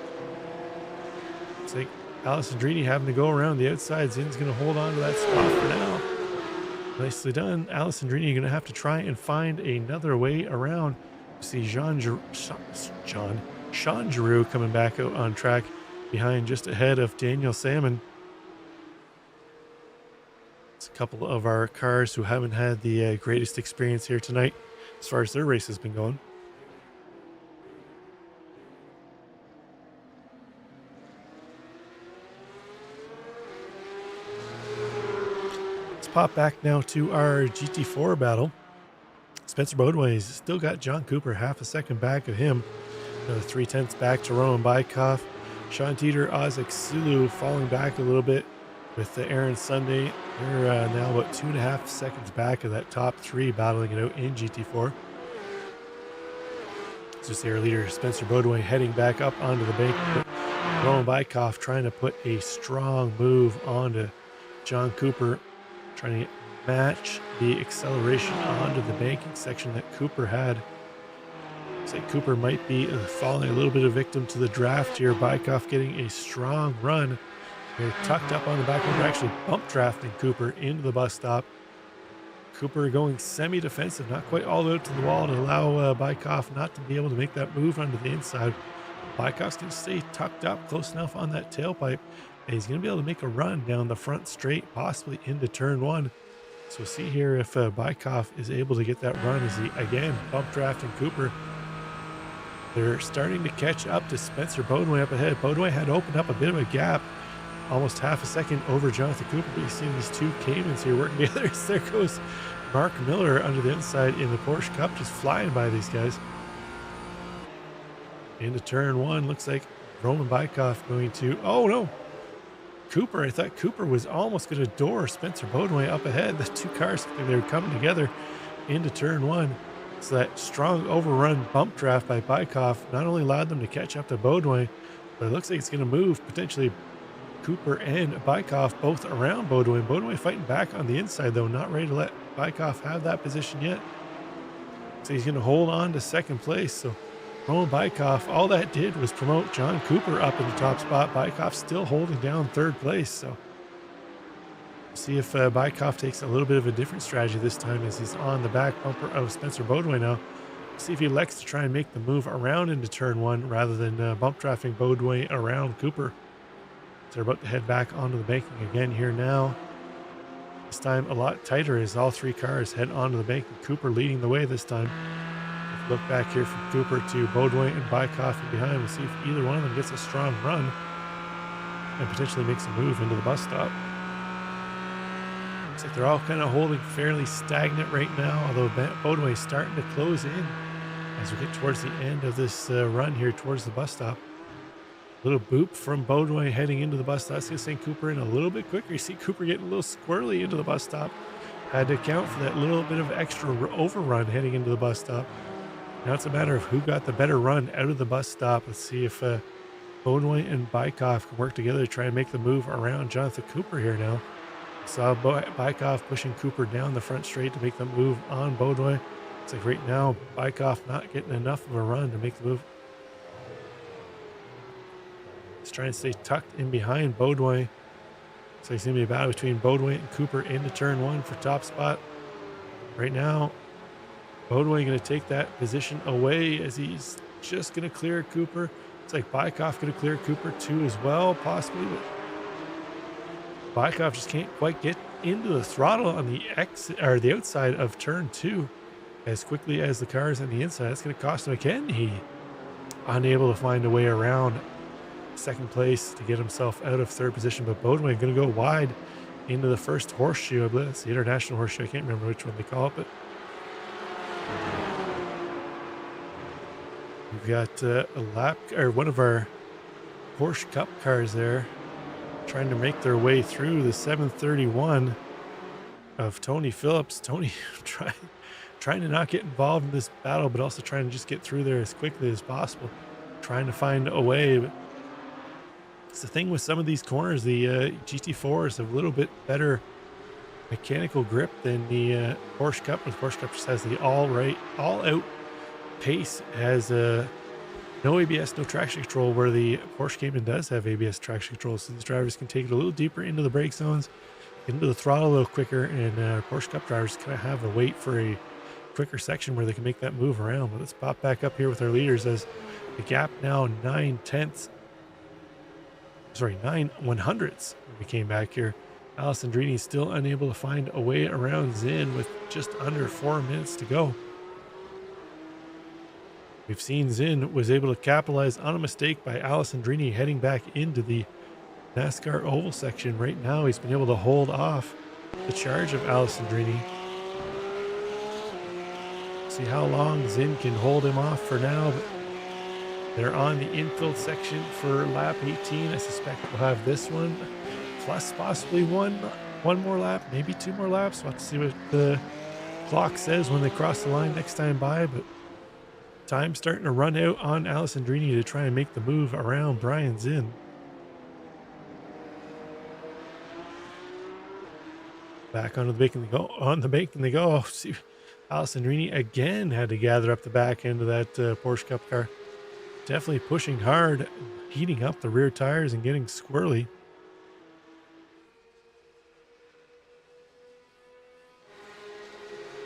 It's like Alessandrini having to go around the outside. Zin's going to hold on to that spot for now. Nicely done. Alessandrini going to have to try and find another way around. See Sean Giroux coming back out on track behind just ahead of Daniel Salmon. It's a couple of our cars who haven't had the greatest experience here tonight as far as their race has been going. pop back now to our GT4 battle. Spencer Bodway's still got John Cooper half a second back of him. Another 3/10 back to Roman Bykoff. Sean Teeter, Ozek Sulu falling back a little bit with Aaron Sunday. They're now about 2.5 seconds back of that top three battling it out in GT4. So see our leader Spencer Bodway heading back up onto the bank. Roman Bykoff trying to put a strong move onto John Cooper, trying to match the acceleration onto the banking section that Cooper had. Looks like Cooper might be falling a little bit of victim to the draft here. Bykoff getting a strong run. They're tucked up on the back. They're actually bump drafting Cooper into the bus stop. Cooper going semi-defensive, not quite all the way out to the wall to allow Bykoff not to be able to make that move onto the inside. Bykoff's going to stay tucked up close enough on that tailpipe, and he's going to be able to make a run down the front straight, possibly into turn one. So we'll see here if Bykoff is able to get that run as he, again, bump drafting Cooper. They're starting to catch up to Spencer Bodway up ahead. Bodway had opened up a bit of a gap, almost half a second over Jonathan Cooper. But you see these two Caymans here working together. There goes Mark Miller under the inside in the Porsche Cup, just flying by these guys. Into turn one, looks like Roman Bykoff going to, oh no, Cooper. I thought Cooper was almost going to door Spencer Bodway up ahead. The two cars, they were coming together into turn one. So that strong overrun bump draft by Bykoff not only allowed them to catch up to Bodway, but it looks like it's going to move potentially Cooper and Bykoff both around Bodway. Bodway fighting back on the inside though, not ready to let Bykoff have that position yet. So he's going to hold on to second place. So Roman Bykoff, all that did was promote John Cooper up in the top spot. Bykoff still holding down third place. So see if Bykoff takes a little bit of a different strategy this time as he's on the back bumper of Spencer Bodway now. See if he elects to try and make the move around into turn one rather than bump drafting Bodway around Cooper. So they're about to head back onto the banking again here now. This time a lot tighter as all three cars head onto the banking. Cooper leading the way this time. Look back here from Cooper to Bodway and Bykoff from behind. We'll see if either one of them gets a strong run and potentially makes a move into the bus stop. Looks like they're all kind of holding fairly stagnant right now, although Bodway is starting to close in as we get towards the end of this run here towards the bus stop. Little boop from Bodway heading into the bus stop. That's going to send Cooper in a little bit quicker. You see Cooper getting a little squirrely into the bus stop. Had to account for that little bit of extra overrun heading into the bus stop. Now it's a matter of who got the better run out of the bus stop. Let's see if Bodway and Bykoff can work together to try and make the move around Jonathan Cooper here now. Saw Bykoff pushing Cooper down the front straight to make the move on Bodway. It's like right now, Bykoff not getting enough of a run to make the move. Let's try and stay tucked in behind Bodway. So it's going to be a battle between Bodway and Cooper into turn one for top spot. Right now, Bodway going to take that position away as he's just going to clear Cooper. It's like Bykoff going to clear Cooper too as well, possibly. But Bykoff just can't quite get into the throttle on the exit or the outside of turn two as quickly as the cars on the inside. That's going to cost him again. He unable to find a way around second place to get himself out of third position. But Bodway going to go wide into the first horseshoe. I believe it's the international horseshoe. I can't remember which one they call it, but we've got a lap or one of our Porsche Cup cars there trying to make their way through the 731 of Tony Phillips. Tony trying to not get involved in this battle, but also trying to just get through there as quickly as possible, trying to find a way. But it's the thing with some of these corners, the GT4s have a little bit better mechanical grip than the Porsche Cup. The Porsche Cup just has the all-out pace, has no ABS, no traction control, where the Porsche Cayman does have ABS traction control, so these drivers can take it a little deeper into the brake zones, get into the throttle a little quicker, and Porsche Cup drivers kind of have to wait for a quicker section where they can make that move around. But let's pop back up here with our leaders as the gap now 9 100ths when we came back here. Alessandrini still unable to find a way around Zinn with just under 4 minutes to go. We've seen Zinn was able to capitalize on a mistake by Alessandrini heading back into the NASCAR oval section. Right now, he's been able to hold off the charge of Alessandrini. See how long Zinn can hold him off for now. But they're on the infield section for lap 18. I suspect we'll have this one, plus possibly one more lap, maybe 2 more laps. We'll have to see what the clock says when they cross the line next time by. But time's starting to run out on Alessandrini to try and make the move around Brian Zinn. Back onto the bacon they go. On the bacon they go. See, Alessandrini again had to gather up the back end of that Porsche Cup car. Definitely pushing hard, heating up the rear tires and getting squirrely.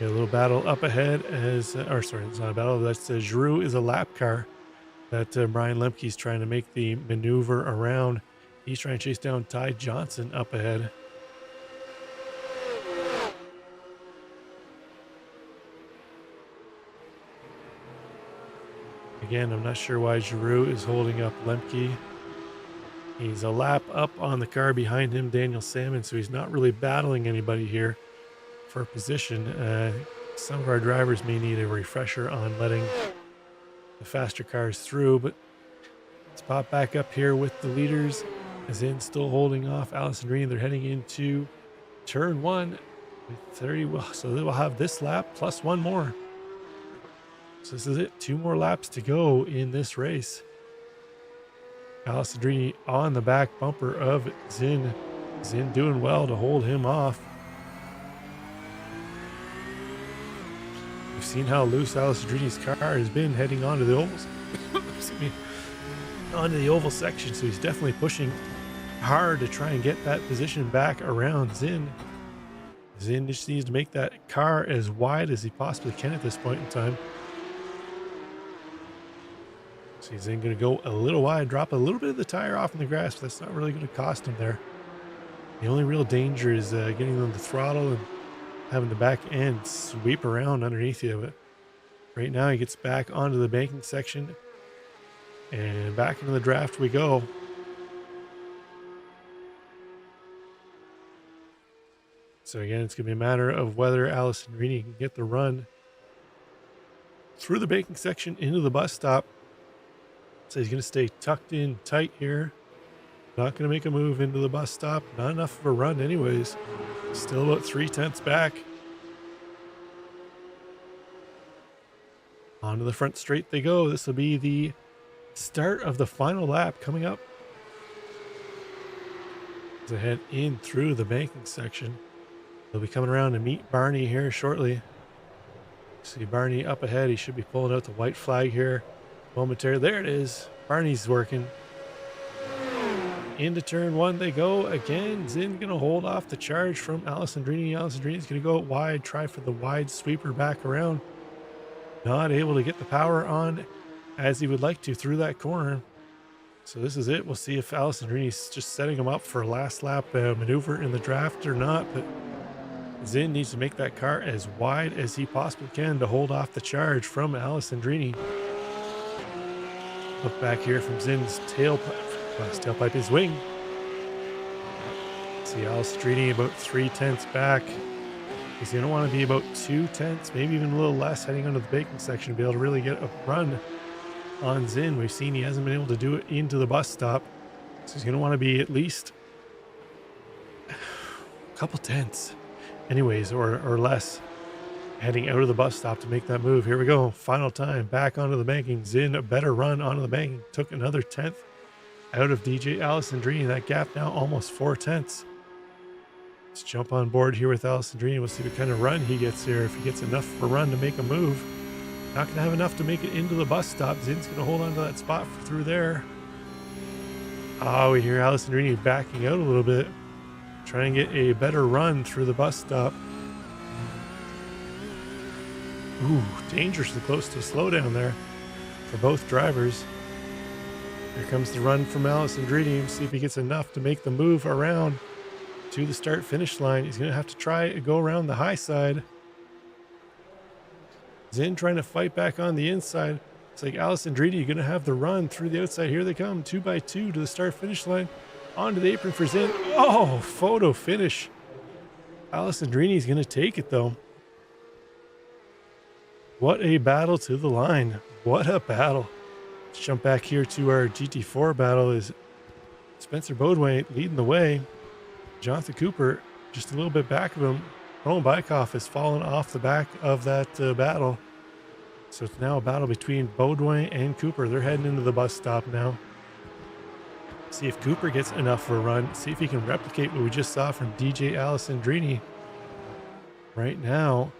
Got a little battle up ahead as, or sorry, it's not a battle. That's Giroux is a lap car that Brian Lemke's trying to make the maneuver around. He's trying to chase down Ty Johnson up ahead. Again, I'm not sure why Giroux is holding up Lemke. He's a lap up on the car behind him, Daniel Salmon, so he's not really battling anybody here for position. Some of our drivers may need a refresher on letting the faster cars through, but let's pop back up here with the leaders. Zinn still holding off Alessandrini. They're heading into turn 1 with 30. So they will have this lap plus 1 more. So this is it. 2 more laps to go in this race. Alessandrini on the back bumper of Zinn. Zinn doing well to hold him off. We've seen how loose Alessandrini's car has been heading onto the ovals. Excuse me. Onto the oval section, so he's definitely pushing hard to try and get that position back around Zinn. Zinn just needs to make that car as wide as he possibly can at this point in time. So he's then going to go a little wide, drop a little bit of the tire off in the grass, but that's not really going to cost him there. The only real danger is getting them to throttle and having the back end sweep around underneath you. But right now he gets back onto the banking section and back into the draft we go. So again, it's going to be a matter of whether Alessandrini can get the run through the banking section into the bus stop. So he's going to stay tucked in tight here. Not going to make a move into the bus stop. Not enough of a run anyways. Still about 3/10 back. Onto the front straight they go. This will be the start of the final lap coming up. As I head in through the banking section. They'll be coming around to meet Barney here shortly. See Barney up ahead. He should be pulling out the white flag here momentarily. There it is. Barney's working. Into turn 1 they go again. Zinn going to hold off the charge from Alessandrini. Alessandrini's going to go out wide, try for the wide sweeper back around. Not able to get the power on as he would like to through that corner. So this is it. We'll see if Alessandrini's just setting him up for a last lap maneuver in the draft or not. But Zinn needs to make that car as wide as he possibly can to hold off the charge from Alessandrini. Look back here from Zinn's tailpipe, his wing. See Alessandrini about 3/10 back. He's going to want to be about 2/10, maybe even a little less, heading onto the baking section to be able to really get a run on Zinn. We've seen he hasn't been able to do it into the bus stop. So he's going to want to be at least a couple tenths anyways, or less, heading out of the bus stop to make that move. Here we go. Final time back onto the banking. Zinn, a better run onto the banking. Took another 10th out of DJ Alessandrini. That gap now almost 4/10. Let's jump on board here with Alessandrini. We'll see what kind of run he gets here. If he gets enough of a run to make a move. Not going to have enough to make it into the bus stop. Zinn's going to hold on to that spot through there. Oh, we hear Alessandrini backing out a little bit. Trying to get a better run through the bus stop. Ooh, dangerously close to a slowdown there for both drivers. Here comes the run from Alessandrini. See if he gets enough to make the move around to the start-finish line. He's going to have to try and go around the high side. Zinn trying to fight back on the inside. It's like Alessandrini going to have the run through the outside. Here they come, 2x2 to the start-finish line. Onto the apron for Zinn. Oh, photo finish Alessandrini's going to take it, though. What a battle to the line. What a battle. Let's jump back here to our GT4 battle. Is Spencer Bodway leading the way. Jonathan Cooper just a little bit back of him. Roman Bykoff has fallen off the back of that battle. So it's now a battle between Bodway and Cooper. They're heading into the bus stop now. See if Cooper gets enough for a run. See if he can replicate what we just saw from DJ Alessandrini. Right now,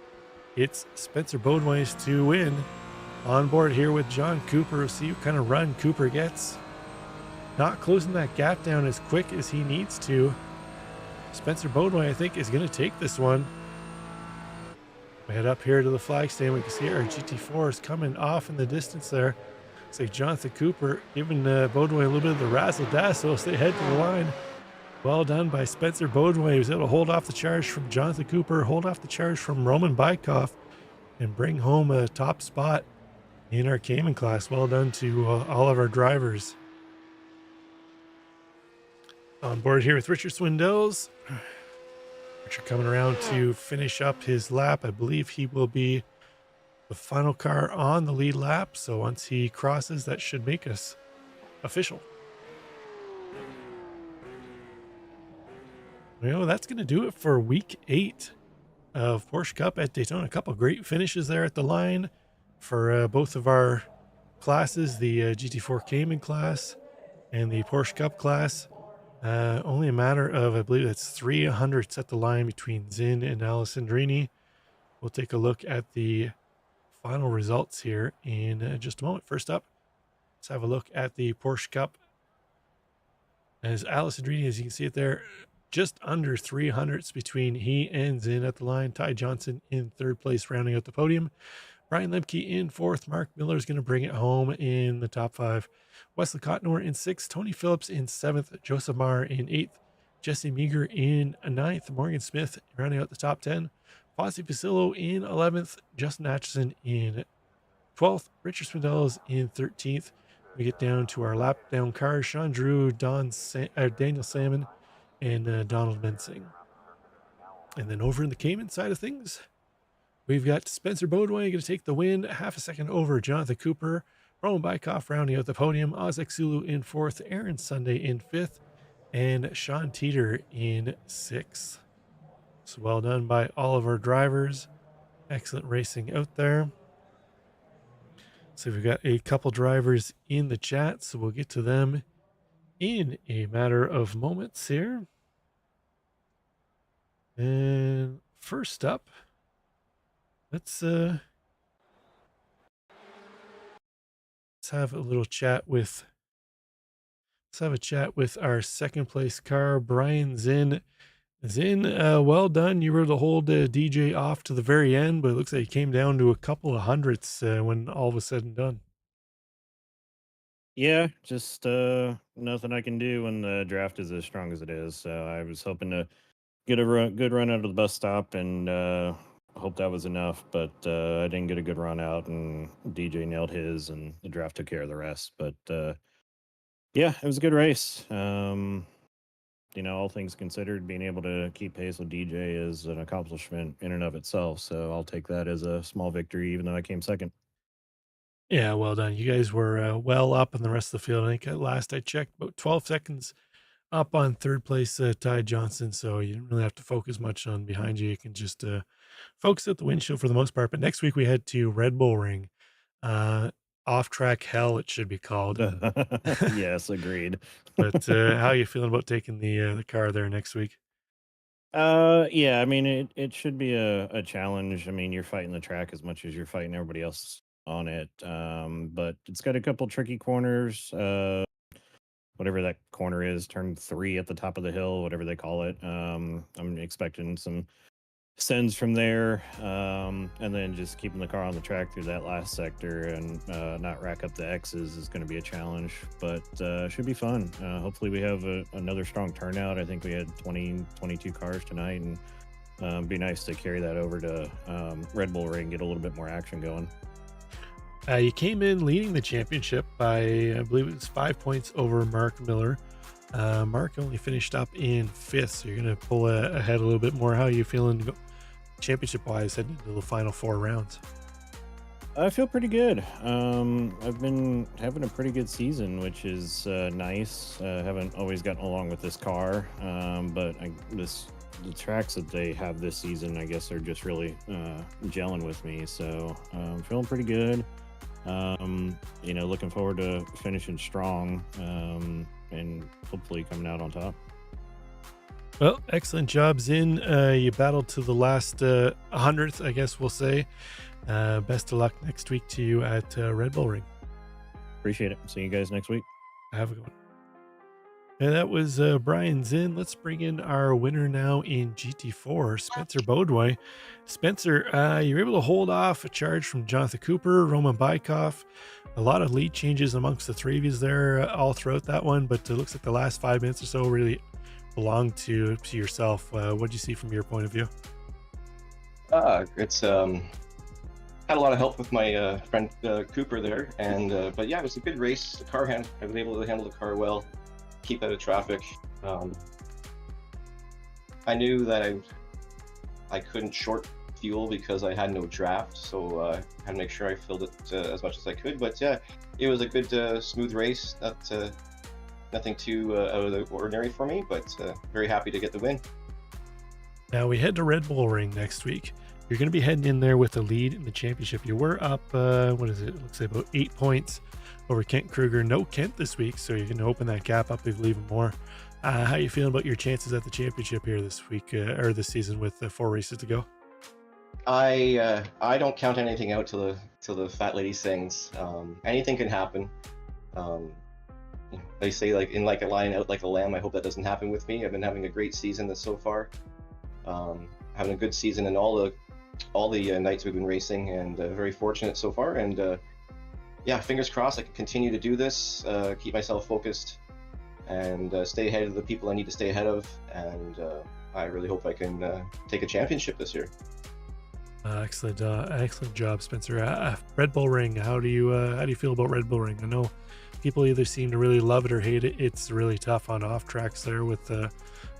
it's Spencer Bodway's to win. On board here with John Cooper. See what kind of run Cooper gets. Not closing that gap down as quick as he needs to. Spencer Bodway, I think, is going to take this one. We head up here to the flag stand. We can see our GT4 is coming off in the distance there. Looks like Jonathan Cooper giving Bodway a little bit of the razzle-dazzle as they head to the line. Well done by Spencer Bodway. He was able to hold off the charge from Jonathan Cooper, hold off the charge from Roman Bykoff, and bring home a top spot in our Cayman class. Well done to all of our drivers. On board here with Richard Swindells. Richard coming around to finish up his lap. I believe he will be the final car on the lead lap. So once he crosses, that should make us official. Well, that's going to do it for week 8 of Porsche Cup at Daytona. A couple great finishes there at the line for both of our classes, the GT4 Cayman class and the Porsche Cup class. Only a matter of, I believe it's 300s at the line between Zinn and Alessandrini. We'll take a look at the final results here in just a moment. First up, let's have a look at the Porsche Cup. As Alessandrini, as you can see it there, just under 300s between he and Zinn at the line. Ty Johnson in 3rd place, rounding out the podium. Brian Lemke in 4th. Mark Miller is going to bring it home in the top 5. Wesley Cottonor in 6th. Tony Phillips in 7th. Joseph Marr in 8th. Jesse Meager in 9th. Morgan Smith rounding out the top 10. Fozzie Pasillo in 11th. Justin Atchison in 12th. Richard Swindells in 13th. We get down to our lap down cars. Sean Drew, Daniel Salmon, and Donald Mensing. And then over in the Cayman side of things, we've got Spencer Bodway going to take the win, half a second over Jonathan Cooper. Roman Bykoff rounding out the podium. Ozek Sulu in 4th. Aaron Sunday in 5th. And Sean Teeter in 6th. So well done by all of our drivers. Excellent racing out there. So we've got a couple drivers in the chat, so we'll get to them in a matter of moments here. And first up, let's have a little chat with our 2nd place car, Brian Zinn. Zinn, well done. You were able to hold DJ off to the very end, but it looks like he came down to a couple of hundredths when all was said and done. Yeah, just nothing I can do when the draft is as strong as it is. So I was hoping to get a good run out of the bus stop, and hope that was enough. But I didn't get a good run out, and DJ nailed his, and the draft took care of the rest. But yeah, it was a good race. All things considered, being able to keep pace with DJ is an accomplishment in and of itself. So I'll take that as a small victory, even though I came second. Yeah, well done. You guys were well up in the rest of the field. I think at last I checked, about 12 seconds up on 3rd place, Ty Johnson. So you didn't really have to focus much on behind you. You can just focus at the windshield for the most part. But next week we head to Red Bull Ring. Off-track hell, it should be called. Yes, agreed. But how are you feeling about taking the car there next week? Yeah, I mean, it should be a challenge. I mean, you're fighting the track as much as you're fighting everybody else on it. But it's got a couple tricky corners. Whatever that corner is, turn 3 at the top of the hill, whatever they call it. I'm expecting some sends from there, and then just keeping the car on the track through that last sector and not rack up the X's is going to be a challenge, but should be fun. Hopefully we have another strong turnout. I think we had 22 cars tonight, and be nice to carry that over to Red Bull Ring, get a little bit more action going. You came in leading the championship by, I believe it was 5 points over Mark Miller. Mark only finished up in 5th, so you're going to pull ahead a little bit more. How are you feeling championship-wise heading into the final 4 rounds? I feel pretty good. I've been having a pretty good season, which is nice. Haven't always gotten along with this car, but the tracks that they have this season, I guess, are just really gelling with me. So I'm feeling pretty good. Looking forward to finishing strong and hopefully coming out on top. Well, excellent job, Zin. You battled to the last 100th, I guess we'll say. Best of luck next week to you at Red Bull Ring. Appreciate it. See you guys next week. Have a good one. And that was Brian Zinn. Let's bring in our winner now in GT4, Spencer Bodway. Spencer, you're able to hold off a charge from Jonathan Cooper, Roman Bykov. A lot of lead changes amongst the three of you there all throughout that one, but it looks like the last 5 minutes or so really belonged to yourself. What did you see from your point of view? It's had a lot of help with my friend Cooper there, and but yeah, it was a good race. The car I was able to handle the car well, keep out of traffic. I knew that I couldn't short fuel because I had no draft, so I had to make sure I filled it as much as I could. But yeah, it was a good smooth race. Nothing too out of the ordinary for me, but very happy to get the win. Now we head to Red Bull Ring next week. You're going to be heading in there with the lead in the championship. You were up, what is it? It looks like about 8 points over Kent Kruger. No Kent this week, so you're going to open that gap up, I believe, even more. How you feeling about your chances at the championship here this week or this season with 4 races to go? I don't count anything out till the fat lady sings. Anything can happen. They say like in like a lion out like a lamb. I hope that doesn't happen with me. I've been having a great season so far. Having a good season in all the nights we've been racing, and very fortunate so far. And yeah, fingers crossed I can continue to do this, keep myself focused, and stay ahead of the people I need to stay ahead of. And I really hope I can take a championship this year. Excellent job, Spencer. Red Bull Ring. How do you feel about Red Bull Ring? I know people either seem to really love it or hate it. It's really tough on off tracks there with a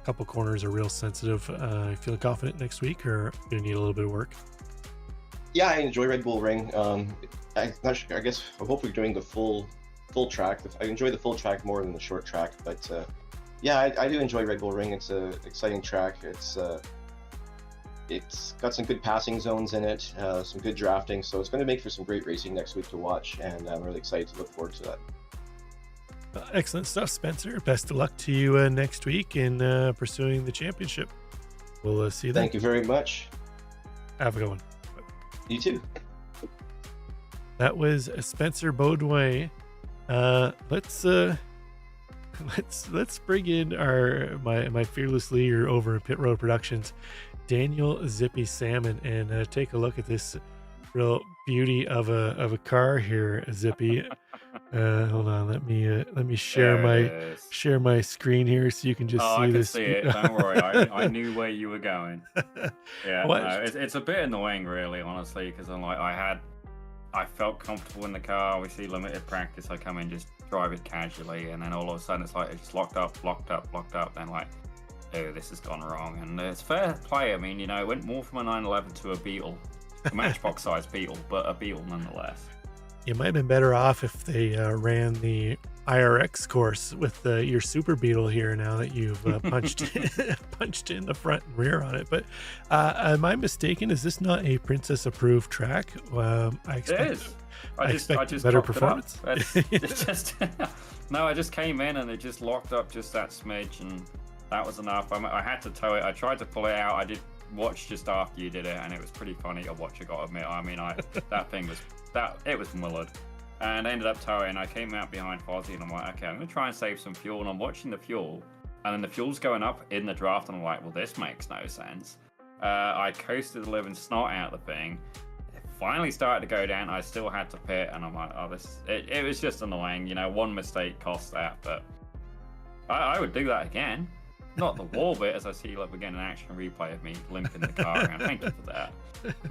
couple corners are real sensitive. You feel confident next week, or you need a little bit of work? Yeah, I enjoy Red Bull Ring. I'm not sure, I guess I hope we're doing the full track. I enjoy the full track more than the short track, but yeah, I do enjoy Red Bull Ring. It's an exciting track. It's got some good passing zones in it, some good drafting, so it's going to make for some great racing next week to watch, and I'm really excited to look forward to that. Excellent stuff, Spencer. Best of luck to you next week in pursuing the championship. We'll see you then. Thank you very much. Have a good one. You too. That was Spencer Bodway. Let's bring in my fearless leader over at Pit Road Productions, Daniel Zippy Salmon, and take a look at this real beauty of a car here, Zippy. Hold on, let me share my screen here so you can just see I can this. see it. Don't worry, I knew where you were going. Yeah, no, it's a bit annoying, really, honestly, because I felt comfortable in the car. Obviously, limited practice. I come in, just drive it casually, and then all of a sudden it's like it's just locked up. Then like, oh, this has gone wrong. And it's fair play. I mean, it went more from a 911 to a Beetle, a Matchbox sized Beetle, but a Beetle nonetheless. You might have been better off if they ran the IRX course with your Super Beetle here now that you've punched in the front and rear on it. But am I mistaken? Is this not a Princess approved track? It is. I just better performance. It's just no. I just came in and it just locked up just that smidge, and that was enough. I had to tow it. I tried to pull it out. I did watch just after you did it, and it was pretty funny to watch. I got to admit. I mean, that thing was. It was mullered, and I ended up towing. I came out behind Fozzie, and I'm like, okay, I'm gonna try and save some fuel. And I'm watching the fuel, and then the fuel's going up in the draft, and I'm like, well, this makes no sense. I coasted the living snot out of the thing. It finally started to go down. I still had to pit, and I'm like, oh, it was just annoying. One mistake cost that, but I would do that again. Not the wall bit, as I see like we're getting an action replay of me limping the car around. Thank you for that.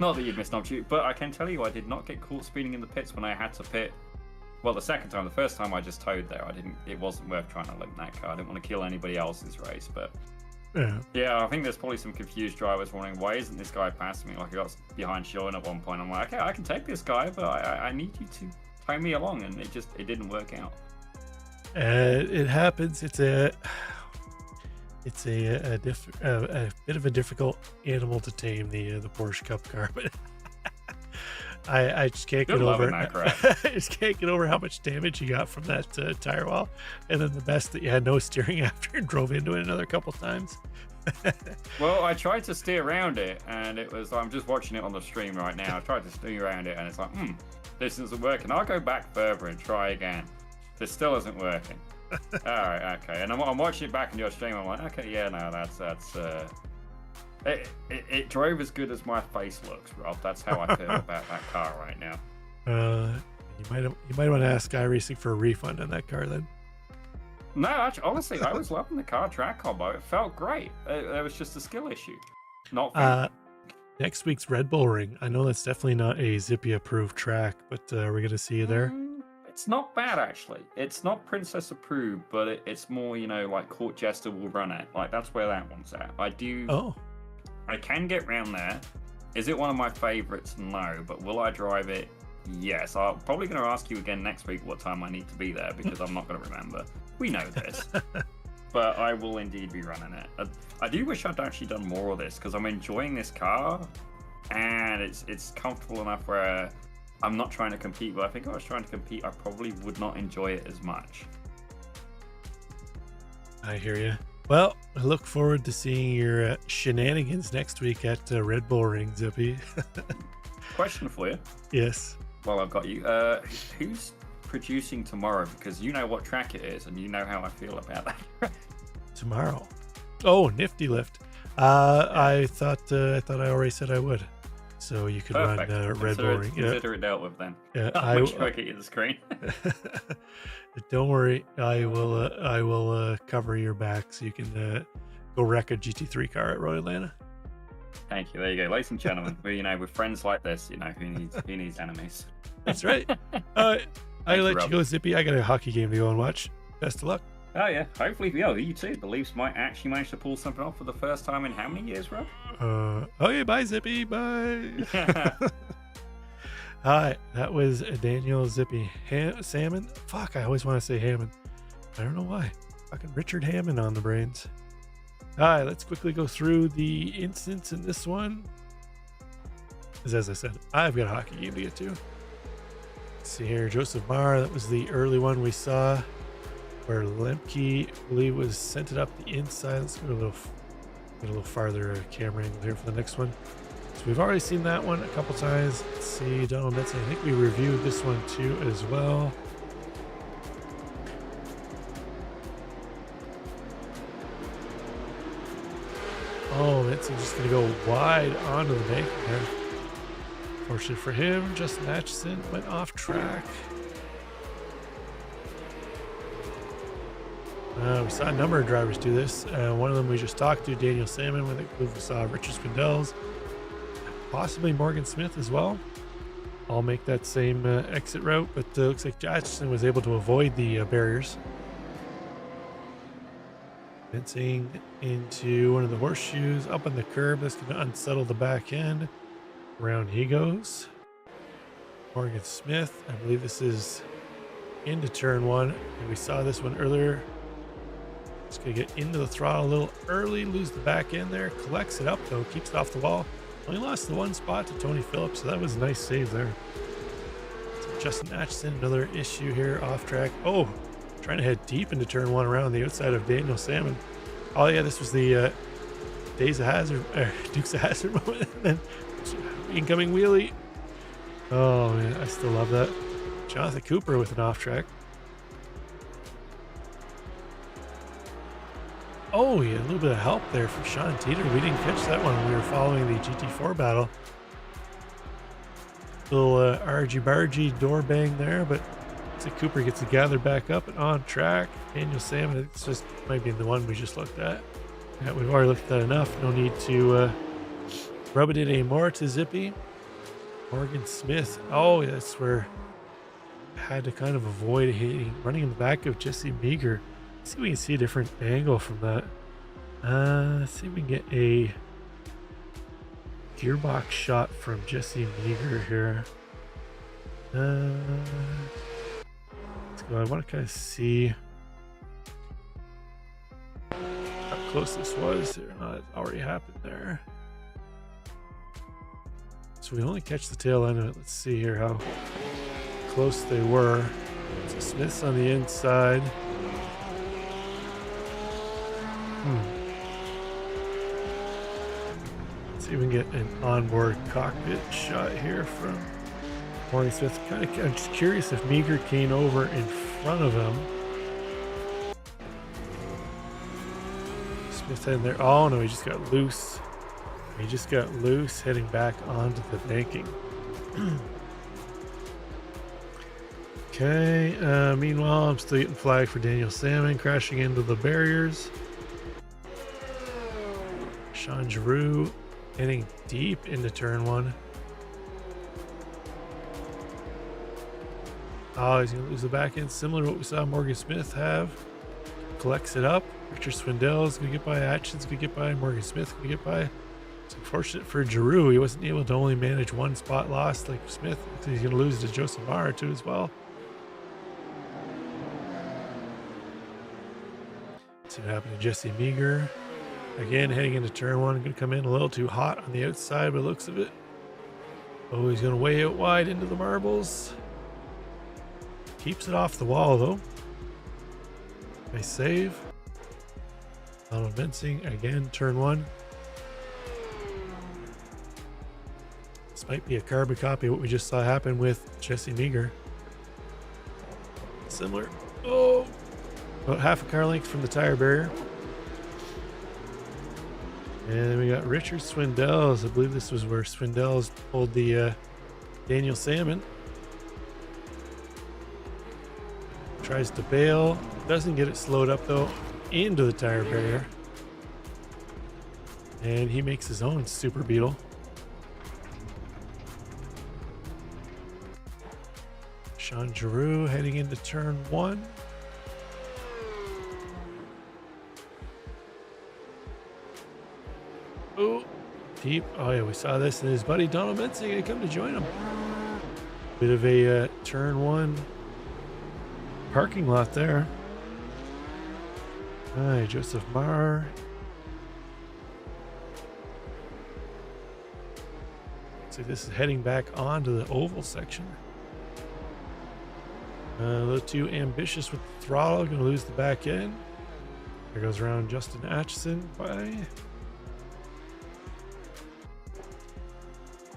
Not that you'd missed an opportunity, but I can tell you I did not get caught speeding in the pits when I had to pit Well, the second time, the first time I just towed there. It wasn't worth trying to limp that car. I didn't want to kill anybody else's race. But yeah, I think there's probably some confused drivers wondering, why isn't this guy passing me? Like, I got behind Sean at one point. I'm like, okay, I can take this guy, but I need you to tow me along. And it didn't work out. It happens. It's a bit of a difficult animal to tame, the Porsche Cup car, but I just can't get over it. I just can't get over how much damage you got from that tire wall, and then the best that you had no steering after and drove into it another couple times. Well, I tried to steer around it, and I'm just watching it on the stream right now. I tried to steer around it, and it's like, this isn't working. I'll go back further and try again. This still isn't working. All right, okay. And I'm watching it back in your stream. I'm like, okay, yeah, no, that's it drove as good as my face looks, Rob. That's how I feel about that car right now. You might want to ask iRacing for a refund on that car then. No, actually, honestly, I was loving the car track combo. It felt great. There was just a skill issue. Not next week's Red Bull Ring. I know that's definitely not a Zippy approved track, but we're gonna see you there. It's not bad, actually. It's not Princess approved, but it's more, like Court Jester will run it. Like, that's where that one's at. I can get round there. Is it one of my favorites? No. But will I drive it? Yes. I'm probably going to ask you again next week what time I need to be there, because I'm not going to remember. We know this. But I will indeed be running it. I do wish I'd actually done more of this, because I'm enjoying this car, and it's comfortable enough where I'm not trying to compete. But I think if I was trying to compete, I probably would not enjoy it as much. I hear you. Well, I look forward to seeing your shenanigans next week at Red Bull Ring, Zippy. Question for you. Yes. Well, I've got you. Who's producing tomorrow? Because you know what track it is, and you know how I feel about that. Tomorrow. Oh, Nifty Lift. I thought I already said I would. So you could run Red Bull Ring. Consider it dealt with then. Yeah, I'll make sure I get you the screen. Don't worry, I will cover your back so you can go wreck a GT3 car at Royal Atlanta. Thank you. There you go, ladies and gentlemen. With friends like this, who needs enemies. That's right. I let you go, Zippy. I got a hockey game to go and watch. Best of luck. Oh yeah, hopefully, you too. The Leafs might actually manage to pull something off for the first time in how many years, Rob? Okay, bye, Zippy. Bye. Hi, that was Daniel Zippy. Salmon? Fuck, I always want to say Hammond. I don't know why. Fucking Richard Hammond on the brains. Hi, let's quickly go through the instance in this one. As I said, I've got a hockey game to get to. Let's see here, Joseph Marr. That was the early one we saw, where Lemke, I believe, was sent it up the inside. Let's go a little farther camera angle here for the next one. So we've already seen that one a couple times. Let's see, Donald Metson. I think we reviewed this one too as well. Oh, Metson's just going to go wide onto the bank there. Fortunate for him, Justin Atchison went off track. We saw a number of drivers do this. One of them we just talked to, Daniel Salmon. I think we saw Richard Spindels, possibly Morgan Smith as well. I'll make that same exit route, but looks like Atchison was able to avoid the barriers. Fencing into one of the horseshoes, up on the curb. That's going to unsettle the back end. Around he goes. Morgan Smith, I believe this is into turn one, and we saw this one earlier. Just gonna get into the throttle a little early, lose the back end there, collects it up though, keeps it off the wall. Only lost the one spot to Tony Phillips, so that was a nice save there. So Justin Atchison, another issue here off track. Oh, trying to head deep into turn one around the outside of Daniel Salmon. Oh yeah, this was the Dukes of Hazzard moment. And then incoming wheelie. Oh man, I still love that. Jonathan Cooper with an off track. Oh, yeah, a little bit of help there from Sean Teeter. We didn't catch that one when we were following the GT4 battle. Little argy-bargy door bang there, but looks like Cooper gets it gathered back up and on track. Daniel Salmon, it's just might be the one we just looked at. Yeah, we've already looked at that enough. No need to rub it in anymore to Zippy. Morgan Smith. Oh, that's where had to kind of avoid running in the back of Jesse Meager. Let's see if we can see a different angle from that. Let's see if we can get a gearbox shot from Jesse Meager here. Let's go. I want to kind of see how close this was, or not. It already happened there. So we only catch the tail end of it. Let's see here how close they were. So Smith's on the inside. Let's see if we can get an onboard cockpit shot here from Morgan Smith. I'm just curious if Meager came over in front of him. Smith heading there. Oh no, he just got loose. He just got loose heading back onto the banking. Okay, meanwhile, I'm still getting flagged for Daniel Salmon crashing into the barriers. Sean Giroux heading deep into turn 1. Oh, he's going to lose the back end, similar to what we saw Morgan Smith have. Collects it up. Richard Swindell is going to get by. Atkins going to get by. Morgan Smith going to get by. It's unfortunate for Giroux. He wasn't able to only manage one spot loss like Smith. He's going to lose to Joseph Mara too as well. See what happened to Jesse Meager. Again, heading into turn 1. Going to come in a little too hot on the outside by the looks of it. Oh, he's going to way out wide into the marbles. Keeps it off the wall though. Nice save. Donald Bensing again, turn 1. This might be a carbon copy of what we just saw happen with Jesse Meager. Similar. Oh, about half a car length from the tire barrier. And we got Richard Swindell. I believe this was where Swindell's pulled the Daniel Salmon. Tries to bail. Doesn't get it slowed up though into the tire barrier. And he makes his own Super Beetle. Sean Giroux heading into turn 1. Oh, deep. Oh yeah, we saw this, and his buddy Donald Bensing had come to join him. Bit of a turn 1 parking lot there. Hi, Joseph Marr. See, this is heading back onto the oval section. A little too ambitious with the throttle, gonna lose the back end. There goes around Justin Atchison by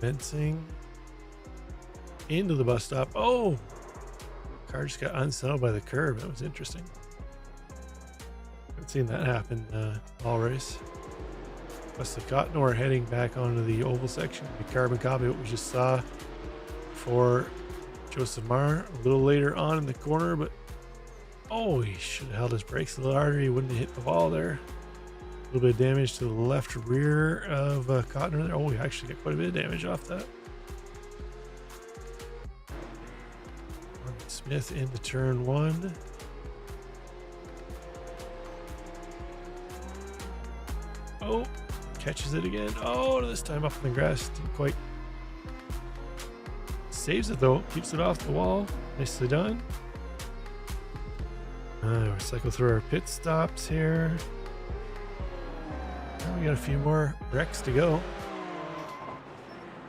Bensing into the bus stop. Oh, car just got unsettled by the curb. That was interesting. Haven't seen that happen all race. Wesley Cottonor heading back onto the oval section. The carbon copy of what we just saw for Joseph Marr a little later on in the corner, but oh, he should have held his brakes a little harder. He wouldn't have hit the wall there. A little bit of damage to the left rear of Cottonor there. Oh, we actually got quite a bit of damage off that. Morgan Smith into turn 1. Oh, catches it again. Oh, this time up in the grass. Didn't quite. Saves it though. Keeps it off the wall. Nicely done. We'll cycle through our pit stops here. We got a few more wrecks to go.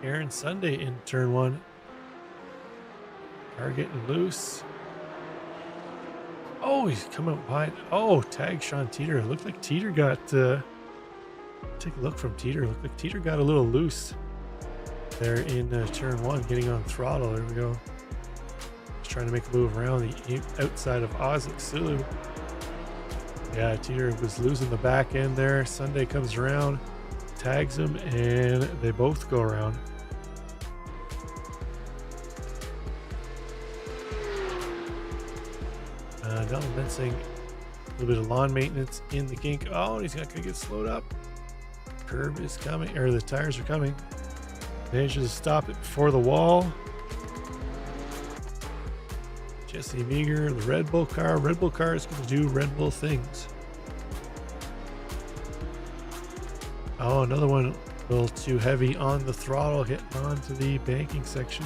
Aaron Sunday in turn 1. Car getting loose. Oh, he's coming up behind. Oh, tag Sean Teeter. It looked like Teeter got take a look from Teeter. Looked like Teeter got a little loose there in turn 1, getting on throttle. There we go. Just trying to make a move around the outside of Ozlik Sulu. Yeah, Teeter was losing the back end there. Sunday comes around, tags him, and they both go around. Donald Bensing, a little bit of lawn maintenance in the kink. Oh, and he's not going to get slowed up. Curb is coming, or the tires are coming. Manages to stop it before the wall. Jesse Meager, the Red Bull car. Red Bull car is going to do Red Bull things. Oh, another one a little too heavy on the throttle, getting onto the banking section.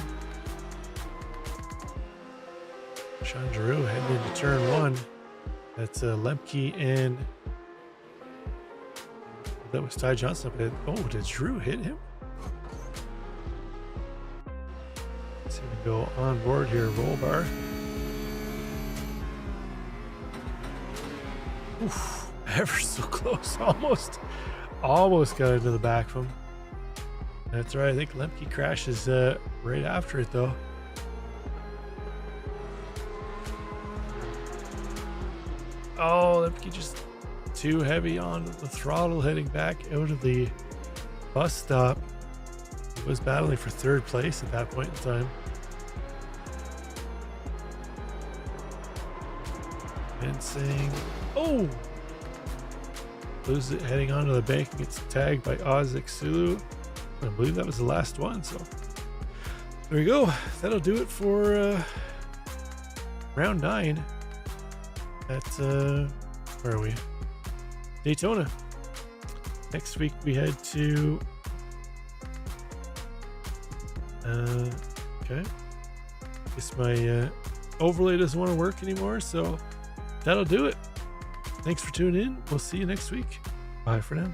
Sean Giroux heading into turn 1. That's Lemke and that was Ty Johnson. Oh, did Giroux hit him? Let's see if we can go on board here, roll bar. Oof, ever so close, almost got into the back of him. That's right, I think Lemke crashes right after it though. Oh, Lemke just too heavy on the throttle, heading back out of the bus stop. He was battling for 3rd place at that point in time. And saying, oh! Loses it heading onto the bank and gets tagged by Ozik Sulu. I believe that was the last one, so there we go. That'll do it for round 9 at where are we? Daytona. Next week we head to okay. Guess my overlay doesn't want to work anymore, so that'll do it. Thanks for tuning in. We'll see you next week. Bye for now.